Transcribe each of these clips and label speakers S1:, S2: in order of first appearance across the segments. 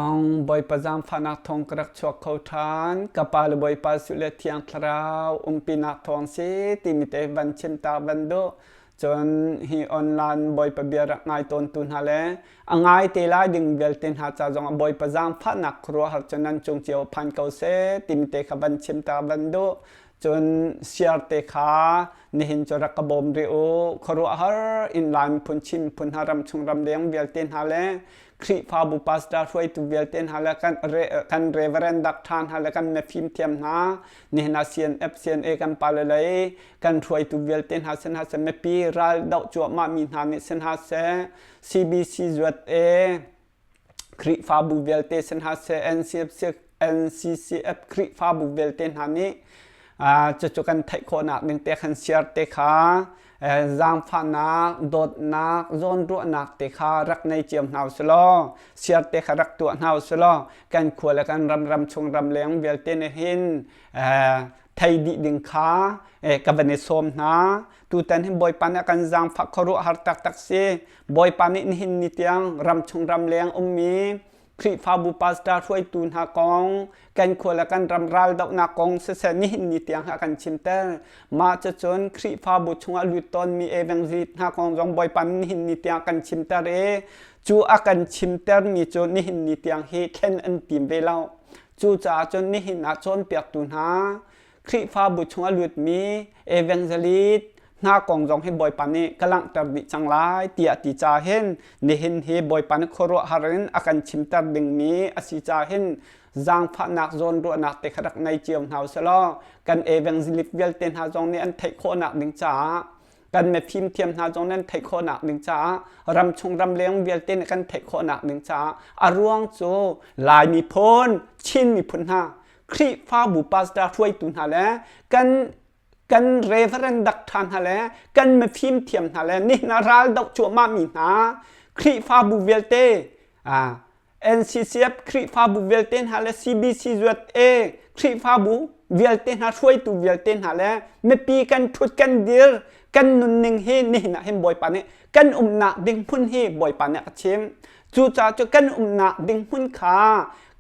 S1: องบอยประจำฟานักทองกระชวกเขาทานกับปาลบอยปาสุเลเทียงคราวปีนักทองสิติมิเตบันชิมตาบันโดจนฮีออนไลน์บอยประเบียร์ง่ายต้นทุนฮะเลยง่ายเตลายดึงเวลเทนหาจาจงบอยประจำฟานักครัวหัจนันจงเจียวพันเขาเสติมิเตขบันชิมตาบันโดจนเชียร์เตขานี่เห็นจรักกบมเรียวครัวฮาร์อินไลน์พุนชิมพุนหารำชงรำเลี้ยงเวลเทนฮะเลยคริฟาบุปัสดาช่วยตุเวลเทนฮาเลกันเรเวเรนดักทานฮาเลกันเมฟิมเทียมนานี่นาเซียนเอฟเซียนเอกันปาเลเลยกันช่วยตุเวลเทนฮาเซนฮาเซเมปีรัลดาวจัวมามินฮานิเซนฮาเซซีบีซีจวดเอคริฟาบุเวลเทเซนฮาเซเอ็นซีเอฟNCCF คริฟาบุเวลเทนฮานิจะจุกันไทยคนนักเตะขันเชียร์เตะขาจามฟานักโดดนักโซนรัวนักเตะขารักในเจียมหาวสโลเชียร์เตะขารักตัวหาวสโลกันขวดและกันรำชงรำเลี้ยงเวลเตนหินไทยดิดิงขากับเนสมนะตูตันหินบอยปานักกันจามฟักขรุหัรตักเซบอยปานิหินนิตยังรำชงรำเลี้ยงมีคริฟาบุปัสดาช่วยตูนหากองกันขวดและกันรำรัลดอกนากองเสนิหินนิตยังหากันชิมเตอร์มาจะจนคริฟาบุชงอลุตอนมีเอเวงซิตหากองจงบอยปันนิหินนิตยังกันชิมเตอร์จูอากันชิมเตอร์มีจนนิหินนิตยังเฮเคนอันติมเวลาจูจ่าจนนิหินอาจนเปียกตูนหาคริฟาบุชงอลุตมีเอเวงซิตหน้ากองจงให้บอยปันนี่กำลังตัดดิจังไรเตียติจ่าเห็นนี่เห็นเฮบอยปันครัวฮารินอาการชิมตัดดึงมีอาศิจ่าเห็นจางฟ้านักโซนรัวนักเตะขรักในเจียมหาวสลอกันเอเวงซิลิฟเวลเทนหาจงนี่อันไทยโคนักดึงจ่ากันเมฟิมเทียมหาจงนั้นไทยโคนักดึงจ่ารำชงรำเลี้ยงเวลเทนกันไทยโคนักดึงจ่าอารวงโจลายมีพ้นชินมีพ้นหาคริฟ้าบุปัสดาช่วยตุนหาแล้วกันเรเฟรนดักทานฮะแล้วกันมาฟิมเทียมฮะแล้วนี่นาราลดอกจัวมามีนาคริฟาบูเวลเตNCCF คริฟาบูเวลเตนฮะแล้ว CBC จวดเอคริฟาบูเวลเตนฮะช่วยตูเวลเตนฮะแล้วไม่ปีกันทุดกันเดียร์กันนุนนิงเฮนี่นะเห็นบ่อยปานนี้กันนักดึงพุ่นเฮบ่อยปานนี้ก็ชิมจู่จ้าจะกันนักดึงพุ่นขา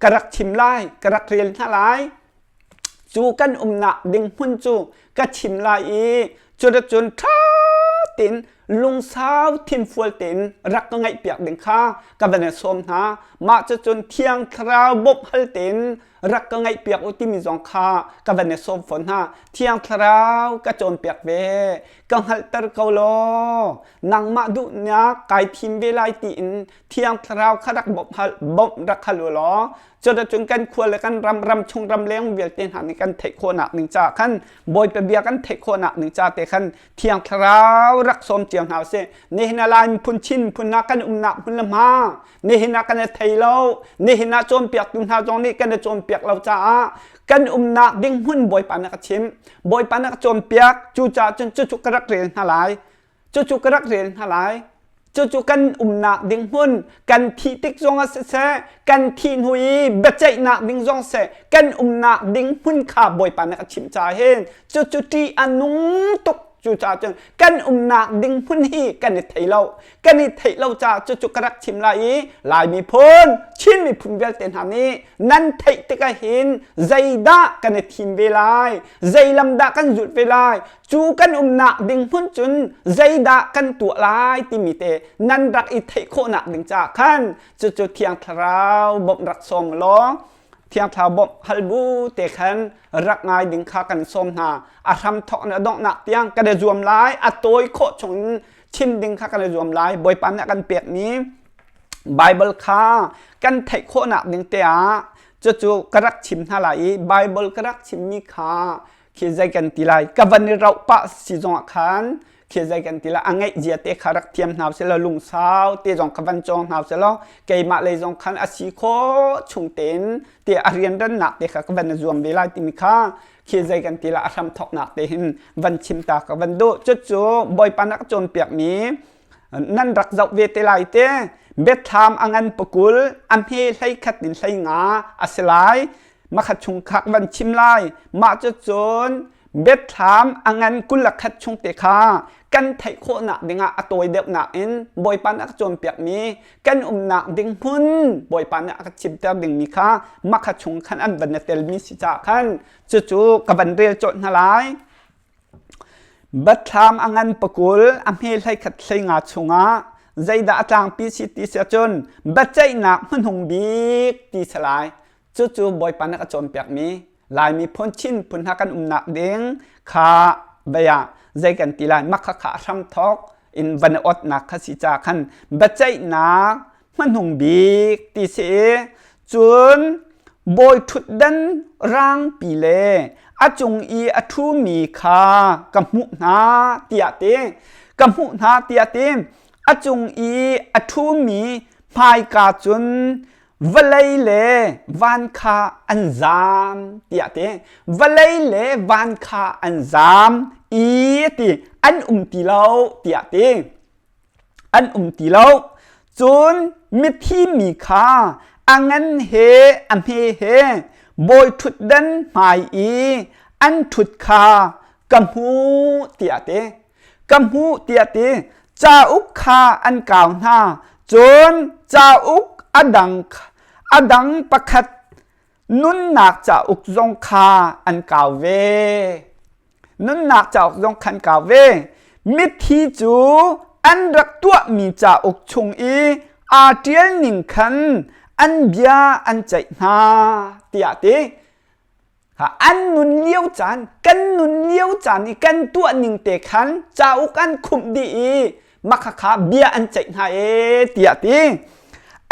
S1: กระรักชิมไล่กระรักเรียนท่าไลจูกันนักดึงพุ่นจูก็ชิมลายจนท้าตินลุงสาวทินฟัวตินรักก็ไงเปียกดึงข้ากับเนสมนะมาจนเที่ยงคราวบบฮัลตินรักก็ไงเปียกอุติมีจงข้ากับเนสมฝนนะเที่ยงคราวก็จนเปียกเวกังฮัลตร์เกาโลนางมาดุเนียไก่ทิมเวลาตินเที่ยงคราวขรักบบรักฮัลโลจนกันควรเลยกันรำชงรำเลี้ยงเวียนเตียนหันกันเทโคนักหนึ่งจ่าขันบอยไปเบียกันเทโคนักหนึ่งจ่าเตะขันเที่ยงคราวรักสมเจียงหาวเสนี่หินาลายพุนชินพุนนักกันนักพุนละมานี่หินากันเทโลนี่หินาโจมเปียกตุนหาจงนี่กันโจมเปียกเราจ่ากันนักดิ้งหุ่นบอยปานักชิมบอยปานักโจมเปียกจู่จ่าจนจุกกระเรียนหาลายจุกกระเรียนหาลายจู่กันนักดิ้งหุ่นกันที่ติ๊กจงอาเสกันที่หุยเบจใจนักดิ้งจงเสกันนักดิ้งหุ่นขาบอยปานักชิมจ่าเห็นจู่ที่อนุตุกจู่จ่าจนกันนักดิ้งหุ่นฮีกันในไทยเราจ่าจู่กระรักชิมลายมีพ้นชินมีพุ่นเวลเต็นหานี้นั่นไทยตะกะเห็นใจด่ากันในทีมเวลาใจลำด่ากันจุดเวลาจู่กันนักดิ้งหุ่นจนใจด่ากันตัวลายที่มีเตนั่นรักอีไทยโคนักดิ้งจ่าขันจู่เที่ยงคราวบ่มรักสมล้อเที่ยงทาวบฮัลบูเตขันรักง่ายดึงขากันสมนาอาทำทอกนะดอกหนักเตียงกันเดจวมไล่อัตโอยโคชงชิมดึงขากันเดจวมไล่บอยปันกันเปียกนี้ไบเบิลขากันไทยโคนักดึงเตียจู่กระรักชิมท่าไหลไบเบิลกระรักชิมมีขาเขียนใจกันตีไลกับวันนี้เราปะสิจงขันเขียนใจกันทีละอังไงเจียเตะขารักเทียมหนาวเสร็จแล้วลุงสาวเตะจงขวันจงหนาวเสร็จแล้วเกยมาเลยจงขันอาศิโคชงเต็นเตะอาเรียนดันหนักเตะขาขวันจวมเวลาติมิค่าเขียนใจกันทีละอารมณ์ทอกหนักเตะหินวันชิมตาขวันโดจู่บอยปานักจนเปียกมีนั่นรักเจ้าเวทไลเตะเบ็ดทามอังันปกุลอันเฮไลขัดดินไลงาอาศัยมาขัดชงขักวันชิมไลมาจน เบ็ดถามอังันกุลขัดชงเตคากันไทยโคหนักดิ่งอะตัวเดียบหนักอินบอยปันอักจนเปียกมีกันหนักดิ่งพุ่นบอยปันอักชิบเตอร์ดิ่งมีค่ะมักขัดชงขันอันบันเตลมีสิจ่าขันจู่ๆกับบันเรียจดนาลายบัดถามอังันปกุลอเมลัยขัดใส่งาชงะใจด่าจางปีสิติเสียจนบัดใจหนักมันหงบีกตีสลายจู่ๆบอยปันอักจนเปียกมีลายมีพ้นชินพ้นหากันหนักเด้งขาเบียใจกันตีลายมักขาทำทอกอินวันอดหนักขสิจาขันบัดใจหนักมันหงบีกตีเสียจนบอยทุดดันร่างปีเลอาจงอีอาทูมีขากำมุนาเตียเตกำมุนาเตียเตอาจงอีอาทูมีพายกาจนวลัยเลวันคาอันซามเตียเตวลัยเลวันคาอันซามอีตีอันตีเลาเตียเตอันตีเลาจนมิที่มีขาอังงันเฮอันเฮบอยทุดดันหมายอีอันทุดคากำหูเตียเตกำหูเตียเตจ้าอุกคาอันกล่าวหน้าจนจ้าอุกอดังประคัดนุนนักจ้าอุกจงคาอันกล่าวเวนุนนักจ้าอุกจงคันกล่าวเวมิทีจูอันรักตัวมีจ้าอุกชงอีอาเทียนนิงคันอันเบียอันใจนาเตียเตอันนุนเลี้ยวจานกันนุนเลี้ยวจานอีกันตัวหนึ่งเตขันเจ้ากันคุมดีมักขาเบียอันใจนาเตียเต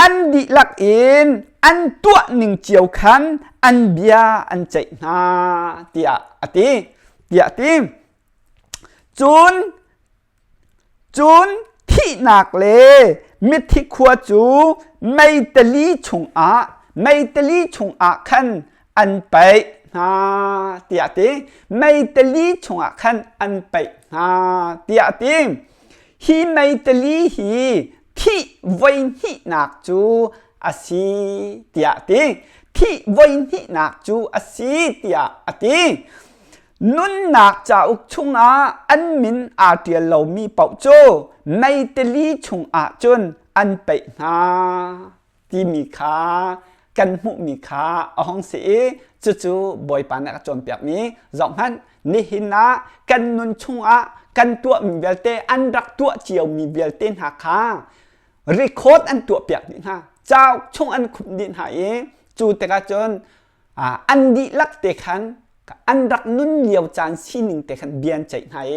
S1: อันดีลักอินอันตัวหนึ่งเจียวขันอันเบียอันใจนาเตียเตจุนที่หนักเลยมิที่ขวจูไม่ตลีชงอาขันอันไปนาเตียเตไม่ตลีชงอาขันอันไปนาเตียเตฮีไม่ตลีฮีที่วันที่หนักจูอาศีเตียเตที่วันที่หนักจูอาศีเตียเตนุนหนักจะอุกชงอาอันมินอาเตียเรามีเป่าโจไม่ตลีชงอาจนอันไปนาที่มีขากันมุมีขาอองสีจู่ๆบอยปานจนเปียกนี้จอมหันนี่หินะกันนุนชงอากันตัวมีเวลเตอันรักตัวเจียวมีเวลเตนหาขารีโคดอันตัวเปียกนี่ฮะเจ้าชงอันขุดดินหายจู่แต่กจนอันดีลักเตขันอันรักนุ่นเลียวจานสีหนึ่งแต่ขันเบียนใจหาย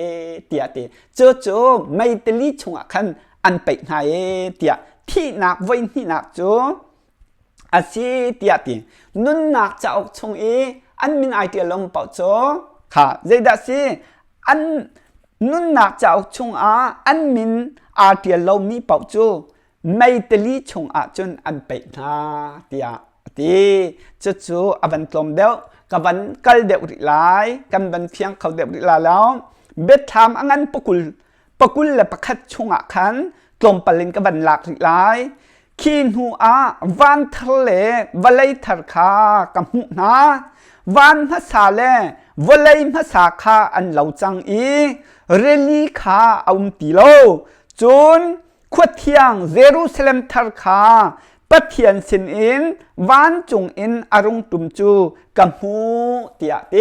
S1: เตียเตจู่ๆไม่ตลีชงอาขันอันไปหายเตียที่หนักไว้ที่หนักจู่อาศีเตียตีนุนหนักจะออกชงอันมินไอเดียลมเป่าจู่ค่ะเจดัสีอันนุนหนักจะออกชงอันมินอาเดียลมมีเป่าจู่ไม่ตลีชงจนอันไปนาเตียตีจู่ๆอวันตลมเดียวกับวันกัลเดวริไลกันวันเพียงเขาเดวริไลแล้วเบ็ดถามอังันปกุลและประคัดชงขันกลมปลินกับวันหลักริไลขีนหัววันทะเลวลัยทัรคากับหุนาวันภาษาเลวลัยภาษาคาอันเหล่าจังเรลีคาอุมติโลจนขวดเทียงเยรูซาเล็มทัรคาปะเทียนสินอินวันจงอินอารุงตุมจูกัมหูเตียเต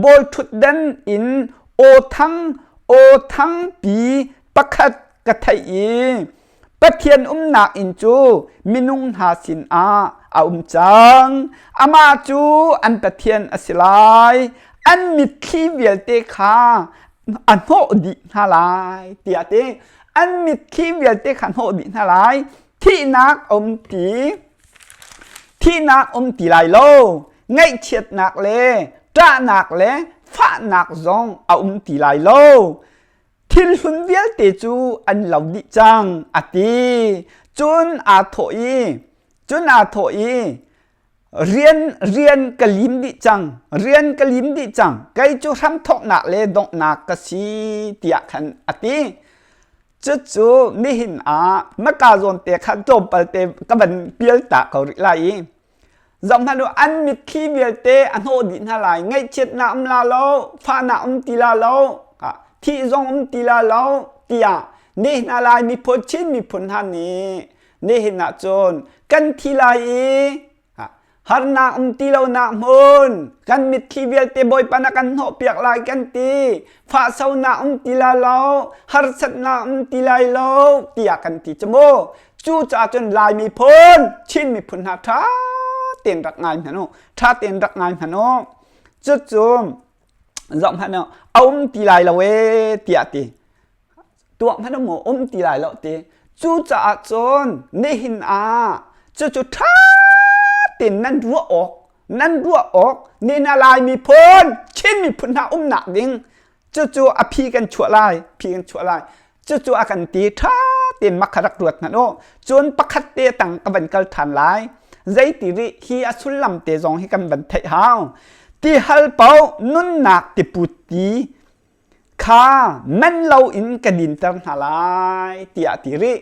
S1: บอยทุดดันอินโอทั้งปีประคัดกะไทยปะเทียนหนักอินจูมินุงหาสินอาจังอามาจูอันปะเทียนอสิลายอันมิดขีเวียลเตคาอันโหดิฮาลายเตียเตอันมิดขีเวียลเตขันโหดิฮาลายที่นักตีลายโลไงเฉียดนักเลจ้านักเลฟ้านักซองตีลายโลทิลหุนเวียลเตจูอันเหล่าดิจังตีจุนอาโถอีเรียนกะลิมดิจังไกจูทำทอกนักเลดงนักกะสีเตียขันตีจู่ๆนี่หินมะกาโซนเตะขัดจบไปเตะกับบันเปียลตาเขาไล่ dòng hanu ăn mít khi việc tê ăn hồ điện hà lại ngay chết na la lâu pha na tì la lâu thị dòng tì la lâu tia nê na lại mi phun chín mi phun hà nè nê na chôn căn thi lại har na tì lâu na môn căn mít khi việc tê bồi pa na căn hộ piak lại căn tì pha sau na tì la lâu har sat na tì lại lâu tia căn tì chmo chú cha chôn lại mi phun chín mi phun hà thá tiền đặc ngài mà nó tra tiền đặc ngài mà nó chút chút giọng hắn nó ông tì lại là về tiệt tì tuộng hắn nó mồ ông tì lại lọ tì chú trả chôn nê hình chút chút tra tiền năn rùa ốc nên là lại mi phun trên mi phun hạ nặng đinh chút chút phiกันชั่วlại chút chútกันtì tra tiền mắc khắc ruột mà nó chôn bắc khát tê tăng các vấn câu thản lại dây tì ri hi asul lam te zong hi kan ban thai hao ti hal pau nun nak ti puti kha man lo in kadin tam halai ti a ti ri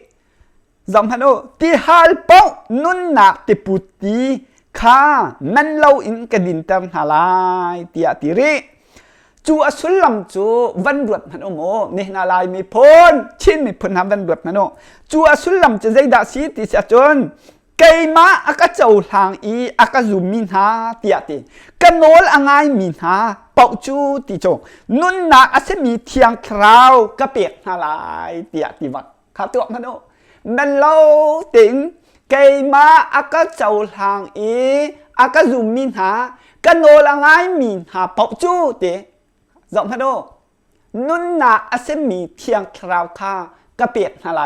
S1: zong hano ti hal pau nun nak ti puti kha man lo in kadin tam halai ti a ti ri chu asul lam chu van ruat hano mo ne na lai mi phon chin mi phun ha van ruat hano chu asul lam che zai da si ti sa chon cây má aka châu hàng y aka zoom min ha tiati kanol angai min ha pau chu ti cho nun na ase mi thiang krau ka pek ha lai tiati wat kha tuak mano nan lo ting cây má aka châu hàng y aka zoom min ha kanol angai min ha pau chu ti giọng hano nun na ase mi thiang krau khaกระเปียกอะไร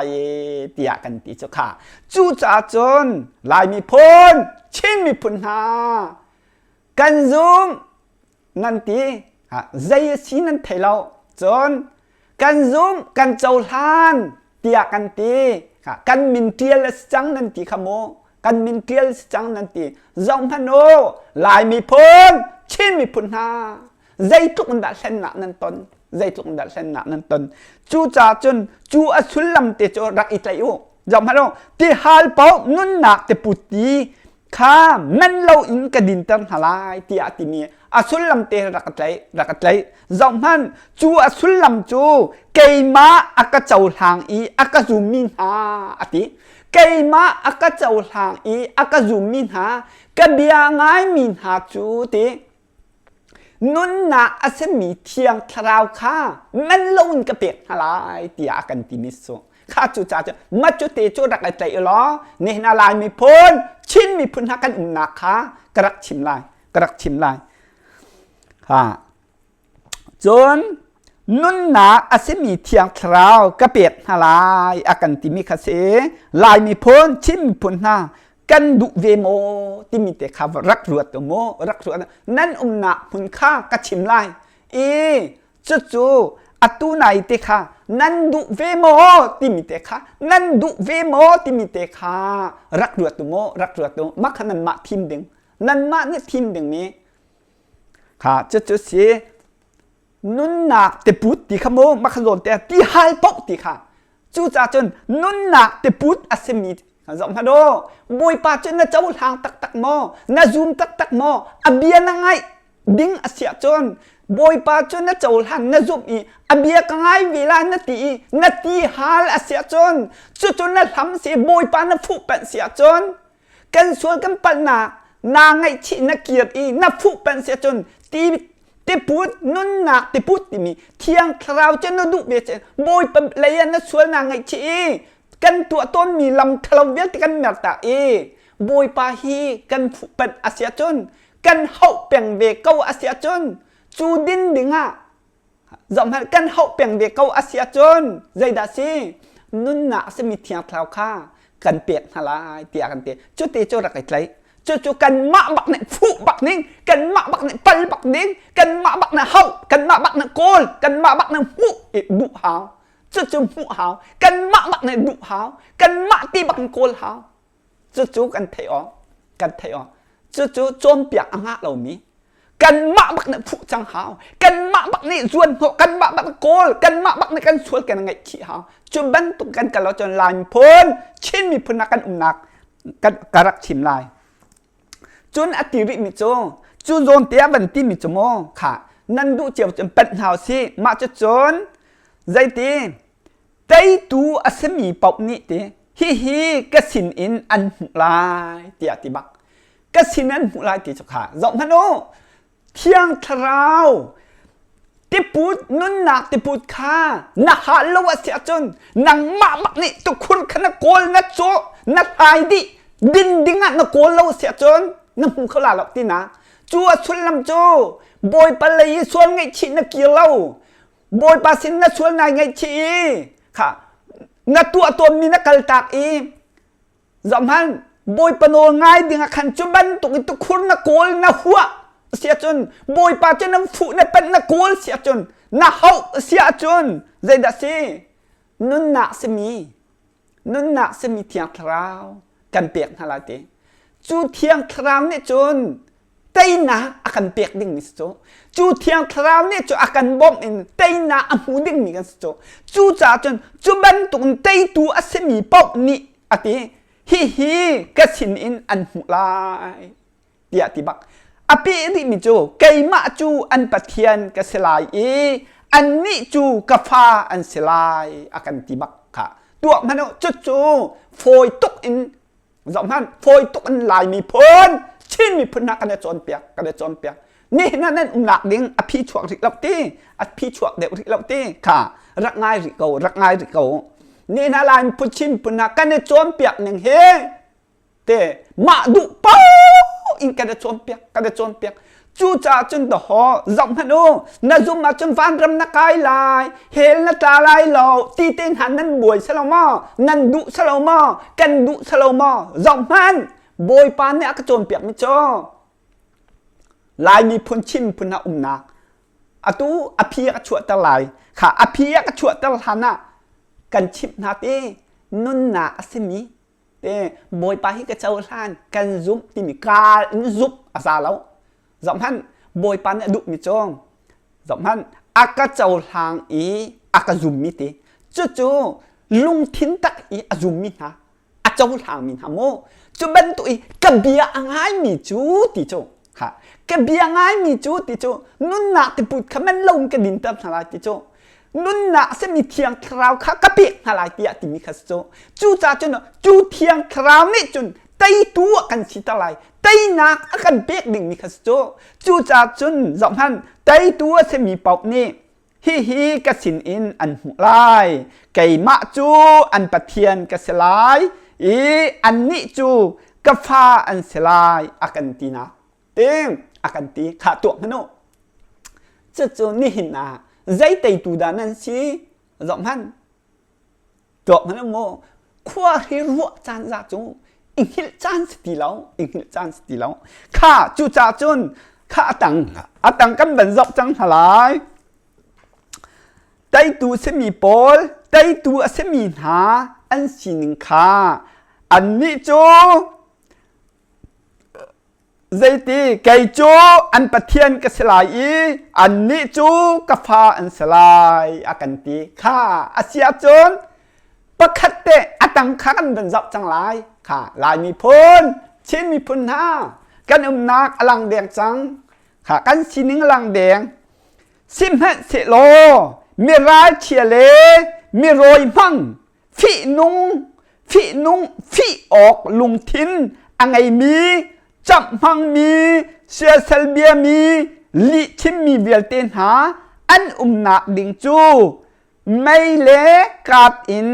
S1: เตียกันตีเจ้าค่ะจูจ่าจนลายมีพ้นชินมีพุนหากันซุมนั่นตีใจสีนั่นไทยเราจนกันซุมกันเจ้าลานเตียกันตีกันมินเทียลจังนั่นตีขโมกันมินเทียลจังนั่นตีจงพันโอลายมีพ้นชินมีพุนหาใจทุกมันดัดเส้นหนักนั่นตนdây tung đặt sen nặng nên tuần chú cha chun chú ở xuân lâm để cho rắc ít lại ô dòng hả thì hai bao nun nạc để bút đi khá men lâu in cái đình tâm hà lai thì à thì mía ở xuân lâm để rắc lại dòng hắn chú ở xuân lâm chú cây má à cái chậu hàng ý à cái zoom min ha à tí cây má à cái chậu hàng ý à cái zoom min ha cái bia ngay min ha chú tí nun na ase mi thiang thrau kha man lon ka pek halai tia kan ti mi so kha chu cha ma chu te chu rak ai tai lo ne na lai mi phon chin mi phun ha kan na kha karak chim lai ha chon nun na ase mi thiang thrau ka pek halai akan ti mi kha se lai mi phon chin mi phun haกันดุเวโมที่มีแต่ข้าวรักรวดตัวโมรักรวดนั่นหนักหุ่นข้ากระชิมไล่จู่อัตุไหนเตะข้านั่นดุเวโมที่มีแต่ข้านั่นดุเวโมที่มีแต่ข้ารักรวดตัวโมรักรวดตัวมักขนันมาทีมดึงนั่นมาเนี่ยทีมดึงนี้ข้าจู่เสียนุ่นหนักแต่ปุดที่ขโมมักขลนแต่ที่หายปกที่ข้าจู่จ่าจนนุ่นหนักแต่ปุดอาเซมีgiọng hả đô bồi pa chân na cháu hàng tắc tắc mò na zoom tắc tắc mò abia na ngay đinh asia chon bồi pa chân na cháu hàng na zoom i abia ka ngay vì là na ti hal asia chon chon na thắm se bồi pa na phụ pen sia chon kan sual kan pan na ngay chi na kiệt i na phụ pen sia chon ti put nun na ti put ti mi thiang krau chân na du be chen bồi pa leyan na sual na ngay chiกันตัวต้นมีลำคลาวเวลกันเมตตาบอยปาฮีกันเป็นอาเซียจนกันเฮาเปียงเวเกาอาเซียจนจูดินดึงจอมกันเฮาเปียงเวเกาอาเซียจนใจดาซีนุ่นหนาสมิเทียงคลาวค่ากันเปียกฮาลายเตียกันเตียจุดเตจุรักไกลจู่กันมะบักเนี่ยฟูบักนิ่งกันมะบักเนี่ยปัลบักนิ่งกันมะบักเนี่ยเฮากันมะบักเนี่ยโกลกันมะบักเนี่ยฟูบุหาวจู่หูหาวกันมะบักเนี่ยดุหาวกันมะตีบักโกลหาวจู่กันเทอจู่โจมเปียกอ่างเรามีกันมะบักเนี่ยผู้จังหาวกันมะบักเนี่ยส่วนหัวกันมะบักโกลกันมะบักเนี่ยกันส่วนกันไงขี้หาวจุบันตุกันกันเราจนลายพ้นชิ้นมีพนักกันนักกันกระรักชิมลาย จุนอติริมิโจจูโจนเตียบันติมิโจโมค่ะนั่นดูเจียวจนเป็นหาวสิมาจะจนใจตีไตตูอาศัยมีปอบนี้ตีฮิกสินอินอันหุลายเตียติบักกสินอันหุลายตีเจ้าค่ะจอมพโนเที่ยงทราวติปูดนุนหนักติปูดข้าหนักหาลวเสียจนนังมาบักนี่ตุคุณขณะโกลนัดโจนัดไอดิดินดิ้งนักโกลลวเสียจนน้ำหูเขาลาหลอกตีนะจัวสุนลำโจบอยปลายส่วนไงชีนักเกี่ยวเล่าบอยปาสินนักส่วนไงชีค่ะนักตัวมีนักกลตากอีจอมพันบอยปนโอง่ายดิ้งขันจุบันตุคุณนักโกลนักหัวเสียจนบอยปาจนน้ำฝุ่นเป็นนักโกลเสียจนนักเฮาเสียจนใจดัชนุนนักสมีเทียงคราวกันเปียกฮาลาเตจูเทียงคราวเนี่ยจนไตนาอากันเปียกดิ่งมิสโจจูเทียงคราวเนี่ยจนอากันบ่มอินไตนาอมูดิ่งมิกันสโจจูจ่าจนจูบันตุนไตตูอาศัยมีปอบนี่อติฮิกสินอินอันหุลายเดียติบักอภิริมิโจไกมาจูอันปะเทียนกสลายอีอันนี้จูกาฟาอันสลายอากันติบักค่ะตัวมันจูโฟยตกอินจอมพันโฟยตกอันลายมีเพิ่นชินมีพนักกันจนเปียกนี่นั่นหนักดิ้งอภิชวกริกลับตีอภิชวกเด็กริกลับตีค่ะรักง่ายริโกนี่นั่นลายพุชิมพนักกันจนเปียกหนึ่งเฮเตมาดุป้าอินกันจนเปียกจูจ่าจนต่อหอจอมพันน่าจุมาจนฟันรำนักไกลายเฮลนักตาลายเหล่าตีเต้นหันนั่นบวยสลามอนั่นดุสลามอกันดุสลามอจอมพันบอยปานเนี่ยก็โจนเปียกไม่จอลายมีพุนชิมพุนนานาอตูอภิยกชวดตะลายค่ะอภิยกชวดตะลานะกันชิมนาเต้นุนนาอสิมีเต้บอยปาฮิกระเจ้าล้านกันซุปที่มีกาซุปอาซาแล้วจอมพันบอยปานเนี่ยดุไม่จอจอมพันอากระเจ้าลางอีอากระซุมมิเต้จู่ลุงทิ้นตักอีอาซุมมินะอาเจ้าลางมินะโมจูบันตุยกบเบียงไงมีจูติโจค่ะกบเบียงไงมีจูติโจนุนนักติปุดขมันลงกระดินตับหลายติโจนุนนักเสมีเทียงคราวค่ะกระเปียกหลายติติมิคัสโจจูจ่าจนจูเทียงคราวนี่จนไตตัวกันชิตะไลไตนักกันเปียกดิ่งมิคัสโจจูจ่าจนสองพันไตตัวเสมีปอบนี่ฮิกสินอินอันหุลายไก่มะจูอันปะเทียนกสลายอีอันนี้จูกาฟาอันสลายอากันตีนะเต็มอากันตีขาตัวมันโนจู่นี่หินนะใจไตตูดานั่นสิจอมพันตัวมันโมขวาฮิรัวจานจ่าจูอิงฮิลจานสติแล้วข้าจูจ่าจุนข้าตังกันเป็นจบจังหลายไตตูเสมีปอลไตตูเสมีหาอันสินค้าอันนี้จูใจตีไก่จูอันปะเทียนกสลายอันนี้จูกาฟาอันสลายอากันตีข้าอาเซียจนประคัตเตอตังคันเป็นจับจังหลายค่ะลายมีพ้นชิ้นมีพ้นห้ากันนักอลังแดงจังค่ะกันชิ้นนึงอลังแดงซิมเฮเสโลมีร้ายเชียเลมีโรยมั่งฟีนุงฟีออกลุงทินอังไงมีจับมังมีเสียเซลเบียมีลิชิมมีเวลเตนหาอันนักดิงจูไม่เละกาดอิน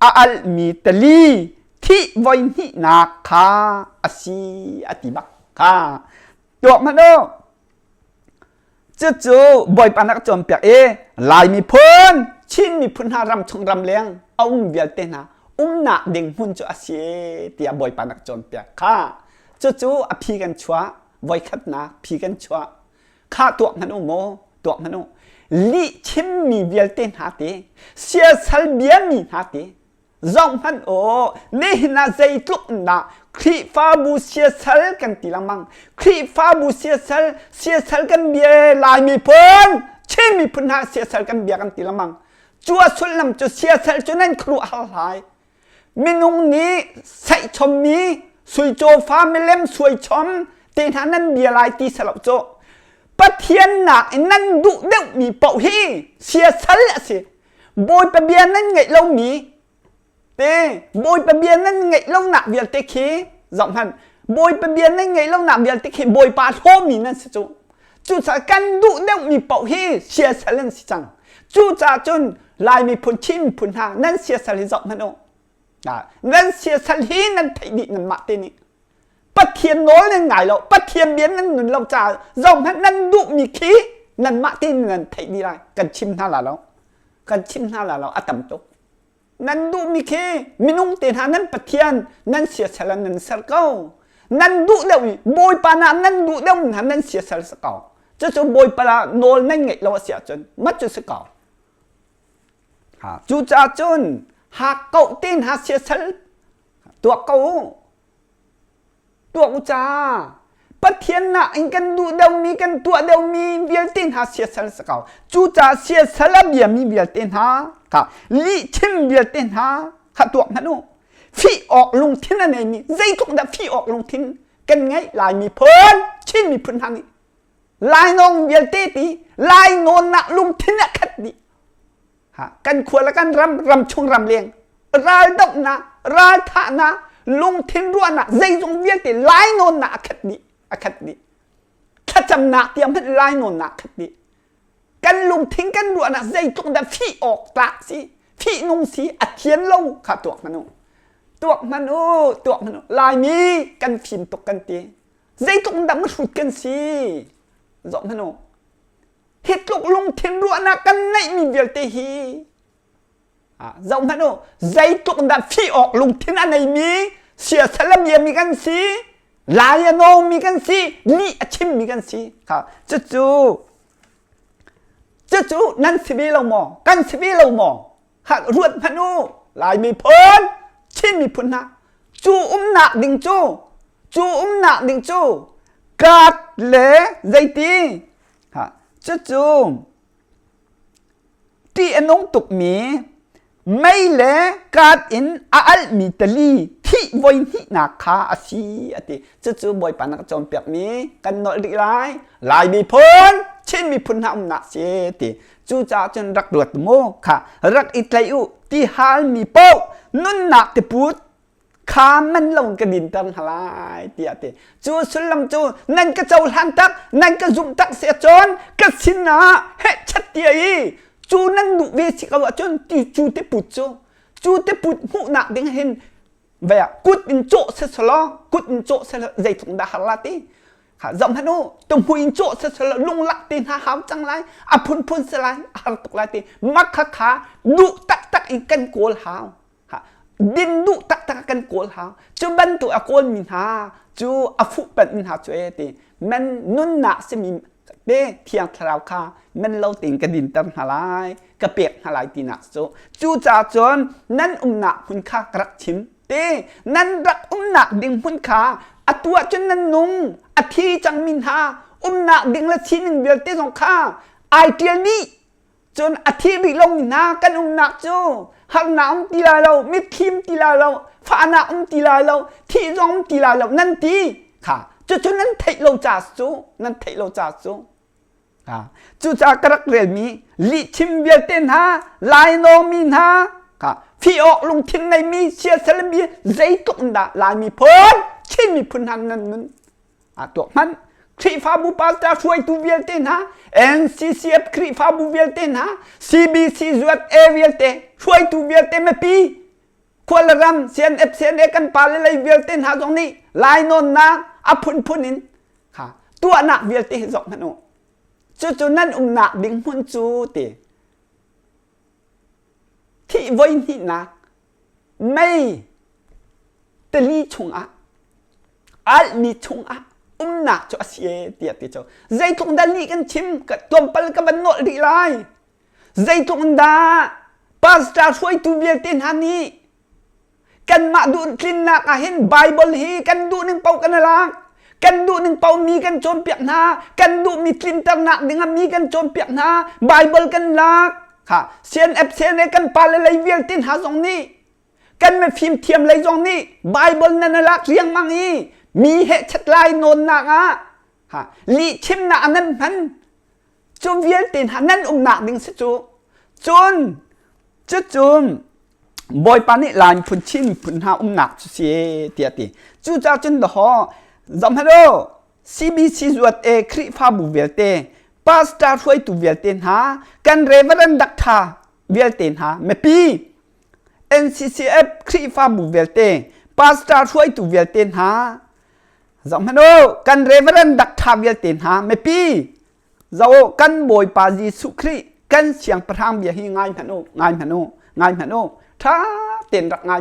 S1: อัลมีตลีที่วันนี้นักค่ะอาศีอติบักค่ะตัวมันโนจู่บอยปานักจอมเปียกลายมีพ้นชินมีพ้นหารำชงรำเลี้ยงเอาเวลเตนหาหนักดิ่งหุ่นจูอาศีเตียบอยปานักจอมเปียกค่ะจู่อภิกันชัวไว้ขัดนะภิกันชัวข้าตัวมันโมลิชิมมีเวลเตนหาตีเสียสัลเบียมีหาตีจอมพันนี่น่าใจตุกนะครีฟาบูเสียสัลกันตีละมังครีฟาบูเสียสัลกันเบียลายมีพ้นชิมมีพ้นหาเสียสัลกันเบียกันตีละมังจัวสุดลำจัวเสียสัลจนนั้นครูอะไรมินุงนี้ใส่ชมมีสวยโจฟ้าไม่เล่มสวยชม tên hắn năn bia lại ti sập chỗ bất thiên nạc năn dụ đeo mi bậu hi xia sắn lại xì bôi bia bia năn ngày lâu mi tê bôi bia bia năn ngày lâu nạc việc tê khí giọng hẳn bôi bia bia năn ngày lâu nạc việc tê khí bôi ba thô mi năn xí chỗ chú sa căn dụ đeo mi bậu hi xia sắn lên xí chẳng chú sa chun lại mi phun chim phun hàng năn xia sắn lên giọng hẳn ô năn xia sắn hi năn thấy đi năn mạ tê nị bất thiên nói lên ngài lộ bất thiên biến nên lâu trà dòng hết năn dụ mi khí năn mạ tin năn thấy đi lại cần chim tha là nó cần chim tha là nó à tầm tục năn dụ mi khí mi nung tiền hà năn bất thiên năn xia sẻ là năn sờ câu năn dụ đâu bôi pa na năn dụ đâu hà năn xia sẻ sờ câu chứ cho bôi pa là nô năn ngày lâu xia chân mất cho sờ câu chú cha chun hà cậu tin hà xia sẻ tuột câu tuột cha bất thiên nạ anh cần đủ đâu mi cần tuột đâu mi việc tin hà xia sal sa cao chú cha xia sal bia mi việc tin hà cả li chim việc tin hà khát tuột hả nô phi ọt lung thiên anh này mi dây cũng đã phi ọt lung thiên cần ngay lại mi phun chín mi phun hàng lại nong việc tê tí lại nôn nạ lung thiên nạ khát đi cần khua là cần rầm chung rầm liền ra động nạ ra thả nạ lung thiên ruộng nạ dây dùng việc thì lái nôn nạ khát đi khát chầm nạ tiêm hết lái nôn nạ khát đi căn lung thiên căn ruộng nạ dây cũng đã phi ọt tạ xí phi nung xí thiên lâu khá tuộc mà nô lại mi căn phim tục căn tì dây cũng đã mất hụt căn xí rõ mà nô hết lúc lung thiên ruộng nạ căn này mi việc tê hi dòng hả nô dây cũng đã phi ọt lung thiên anh này mi xia sal bia mi gan si lại nô mi gan si li chim mi gan si chú năn si vi lâu mò gan si vi lâu mò ruột hả nô lại mi phun chim mi phun ha chú nạc đình chú cát lệ dây ti chú ti anh nông tục mi mấy lẽ cát in al mi tali thi voi hi na kha asi ati chú bồi pan nak chom piak mi kan nội đi lại bị phun trên mi phun ham na si ti chú cha chân rak ruột mo kha rak itlai ti hal mi po nun nak te put kha man long ka din tan halai ti ati chú sulam chú nan ka chau han tak nan ka zum tak se chon ka sin na he chat ti ai chú năn đủ về chỉ có chôn chú te put mu nạc tiếng hình vậy cút in chỗ sẽ lo cút in chỗ sẽ dây thùng đã hả tí rộng hết nô tùng hui in chỗ sẽ lung lắc tin háo trăng lại phun sẽ lại tục lại tin mắc khá đủ tắc in cân cồn háo din đủ tắc cân cồn háo chú ban tụ cồn mình ha chú phụ bận mình ha chú thì mình nun nạ sẽ mình bê thiang thảo kha mình lâu tiền cái đình tâm hà lại cái bẹt hà lại tin nát số chú cha chọn năn nạ hun kha rắc chim tê năn rắc nạ đình hun kha tua chọn năn nung thi chẳng min ha nạ đình là chín việc tê song kha ai tiền đi chọn thi bị long min ha căn nạ chú hằng nạ tì lại lâu mít kim tì lại lâu phá nạ tì lại lâu thi dòng tì lại lâu năn tì kha cho nên thấy lâu trả số nên thấy lâu trả số chú cha các rèn mi li chim việt tên ha lai no min ha phi ọt lung thiên này mi xia sal bia dây cũng đã lại mi phun trên mi phun han nên tuộc man khi pha bu pa ta xuôi tu việt tên ha NCCF khi pha bu việt tên ha CBC duyệt e việt tên xuôi tu việt tên mà pi Kuala Ram CNF kan pa lai việt tên ha dòng ni lai non na phun in tua nạc việt tên dòng hả nô chú năn nạc đình hun chú tì thị vơi thị nạc mây tê li chung á á li chung á nạc cho xie tiệt tì cho dây cũng đã liกันchim cả tuần pal cả ban nội đi lại dây cũng đã pastor xuôi tu việt tên han ni kan ma du klin nạc hin Bible hi kan du ning pau kan la kan du ning pau mi kan chom piak na kan du mi klin tar nak dengan mi kan chom piak na Bible kan lak CNF kan pa lai vial tin ha jong ni kan me phim thiam lai jong ni Bible nan lak riang mang hi mi hệ chất lai nôn nạc á ha li chim nạ nan hắn cho viên tiền hắn nan nạc đinh sẽ chú chôn chứ chôn bồi pan này làm phun chim phun ha nạc chú xí tiệt tì chú cháu chân đó dòng hello CBC ruột e khri pha bu viên tê pastor huay tu viên tiền ha can reverend đặc tha viên tiền ha mẹ pi NCCF khri pha bu viên tê pastor huay tu viên tiền ha dòng hello can reverend đặc tha viên tiền ha mẹ pi dầu can bồi pa Giêsu Christ can siang prang bia hi ngai hanu tha tiền đặc ngai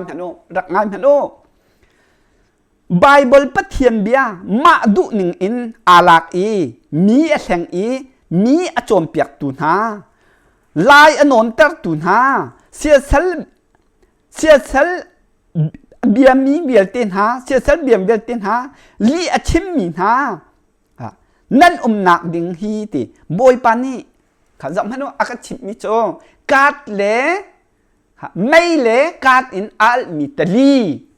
S1: hanu Bible bắt thiền bia ma du ning in alak i mi a sang i mi a chom piak tu ha lai anon tar tu ha sia sal bia mi bial ten ha sia sal bial ten ha li a chim mi ha nan nak ding hi ti boy pani kha zam hanu aka chim mi cho kat le mai le kat in al mi tali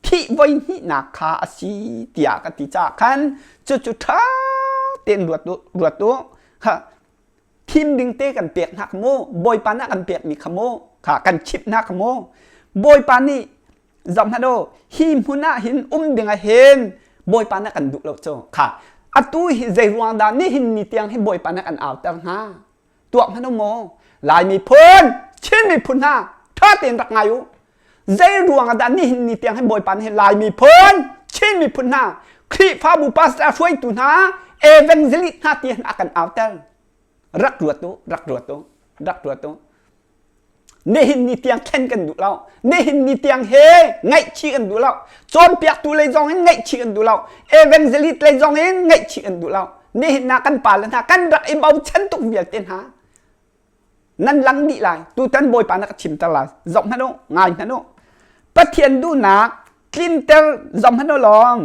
S1: ที่ไว้ที่นักขาสีเตียกติจากขันจุดท้าเต้นรวดตัวฮะทีมดึงเตะกันเปียกนักโมบอยปานักกันเปียกมีขโมค่ะกันชิปนักโมบอยปานี่จำฮะโดหิมหุน่าหินดึงเห็นบอยปานักกันดุเราโจค่ะอัตุหิใจรวงดานี่หินมีเตียงให้บอยปานักกันเอาตังหาตัวฮะโดโมลายมีพ้นชิ้นมีพุนหาถ้าเต้นรักไงอยู่ใจรวงอันนี้นี่เตียงให้บอยปันให้ลายมีพ้นชิ้นมีพุนหาครีฟ้าบุปัสตาช่วยตุนหาเอเวนเจลิตหาเตียนอากันเอาแต่รักรัวตัวนี่หินนี่เตียงแข่งกันดูเรานี่หินนี่เตียงเฮไงชี้กันดูเราจนเปียกตัวเลยจองไงชี้กันดูเราเอเวนเจลิตเลยจองไงชี้กันดูเรานี่หินนากันป่าเลยนะกันรักไอ้เบาฉันตุกเบียดเตียนหานั่นลังดีไรตัวท่านบอยปันนักชิมตลาดจบฮะโนง่ายฮะโนปะเทียนดูนักคลินเตอร์จำให้เราลอง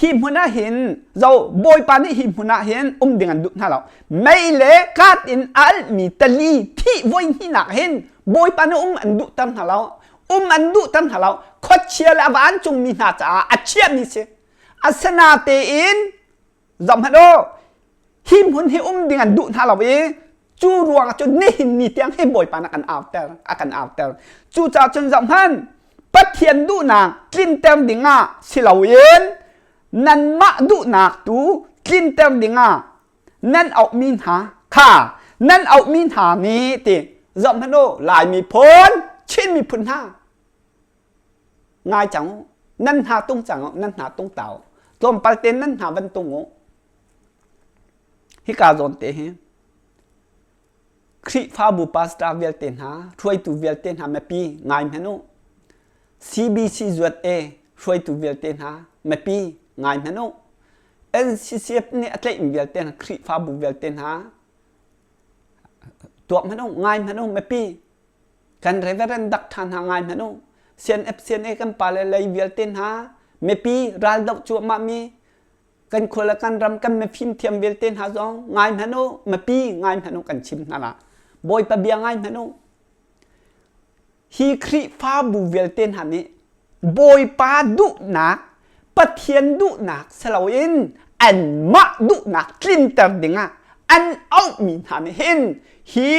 S1: หิมหัวหน้าเห็นเราบอยปานนี่หิมหัวหน้าเห็นดึงอันดุท่าเราไม่เละกัดอินอัลมีตะลีที่ไว้ที่นักเห็นบอยปานนี่อันดุตั้งท่าเราอันดุตั้งท่าเราขดเชียร์ละวันจงมีหน้าจ้าอัดเชียร์มีเสียอัศนาเตอินจำให้เราหิมหัวให้ดึงอันดุท่าเราเองจูรวงจนนี่หินนี่เตียงให้บอยปานักกันเอาแต่จูจ่าจนสำคัญปัดเทียนดูนางกินเต็มดิ่งอ่ะสิเหล่าเย็นนั่นมาดูนักตูกินเต็มดิ่งอ่ะนั่นเอามีนหาค่ะนั่นเอามีนหานี้ติจำให้ดูลายมีพ้นชิ้นมีพุนห้าง่ายจังนั่นหาตุ้งจังนั่นหาตุ้งเต่าจมปาเต้นนั่นหาวันตุ้งฮิกาโดนเตะคริฟ้าบุปัสตาเวลเตนหาช่วยตูเวลเตนหาแม่ปีง่ายไหมนุ CBC จวดเอช่วยตูเวลเตนหาแม่ปีง่ายไหมนุ NCCF เนี่ยอะไรเวลเตนคริฟ้าบุเวลเตนหาตัวไหมนุง่ายไหมนุแม่ปีกันเรเวอเรนดักทานหาง่ายไหมนุ CNA กันปาเลยเวลเตนหาแม่ปีรัลดอกจัวมามีกันคนละกันรำกันแม่พิมเทียมเวลเตนหาจองง่ายไหมนุแม่ปีง่ายไหมนุกันชิมนั่นละบอยปะเบียงไงแม่นุฮีคริฟ้าบูเวลเตนหันนี้บอยปาดุนักปะเทียนดุนักสลาวินอันมะดุนักกลิ่นเติมดิ่งอ่ะอันเอามีหันเห็นฮี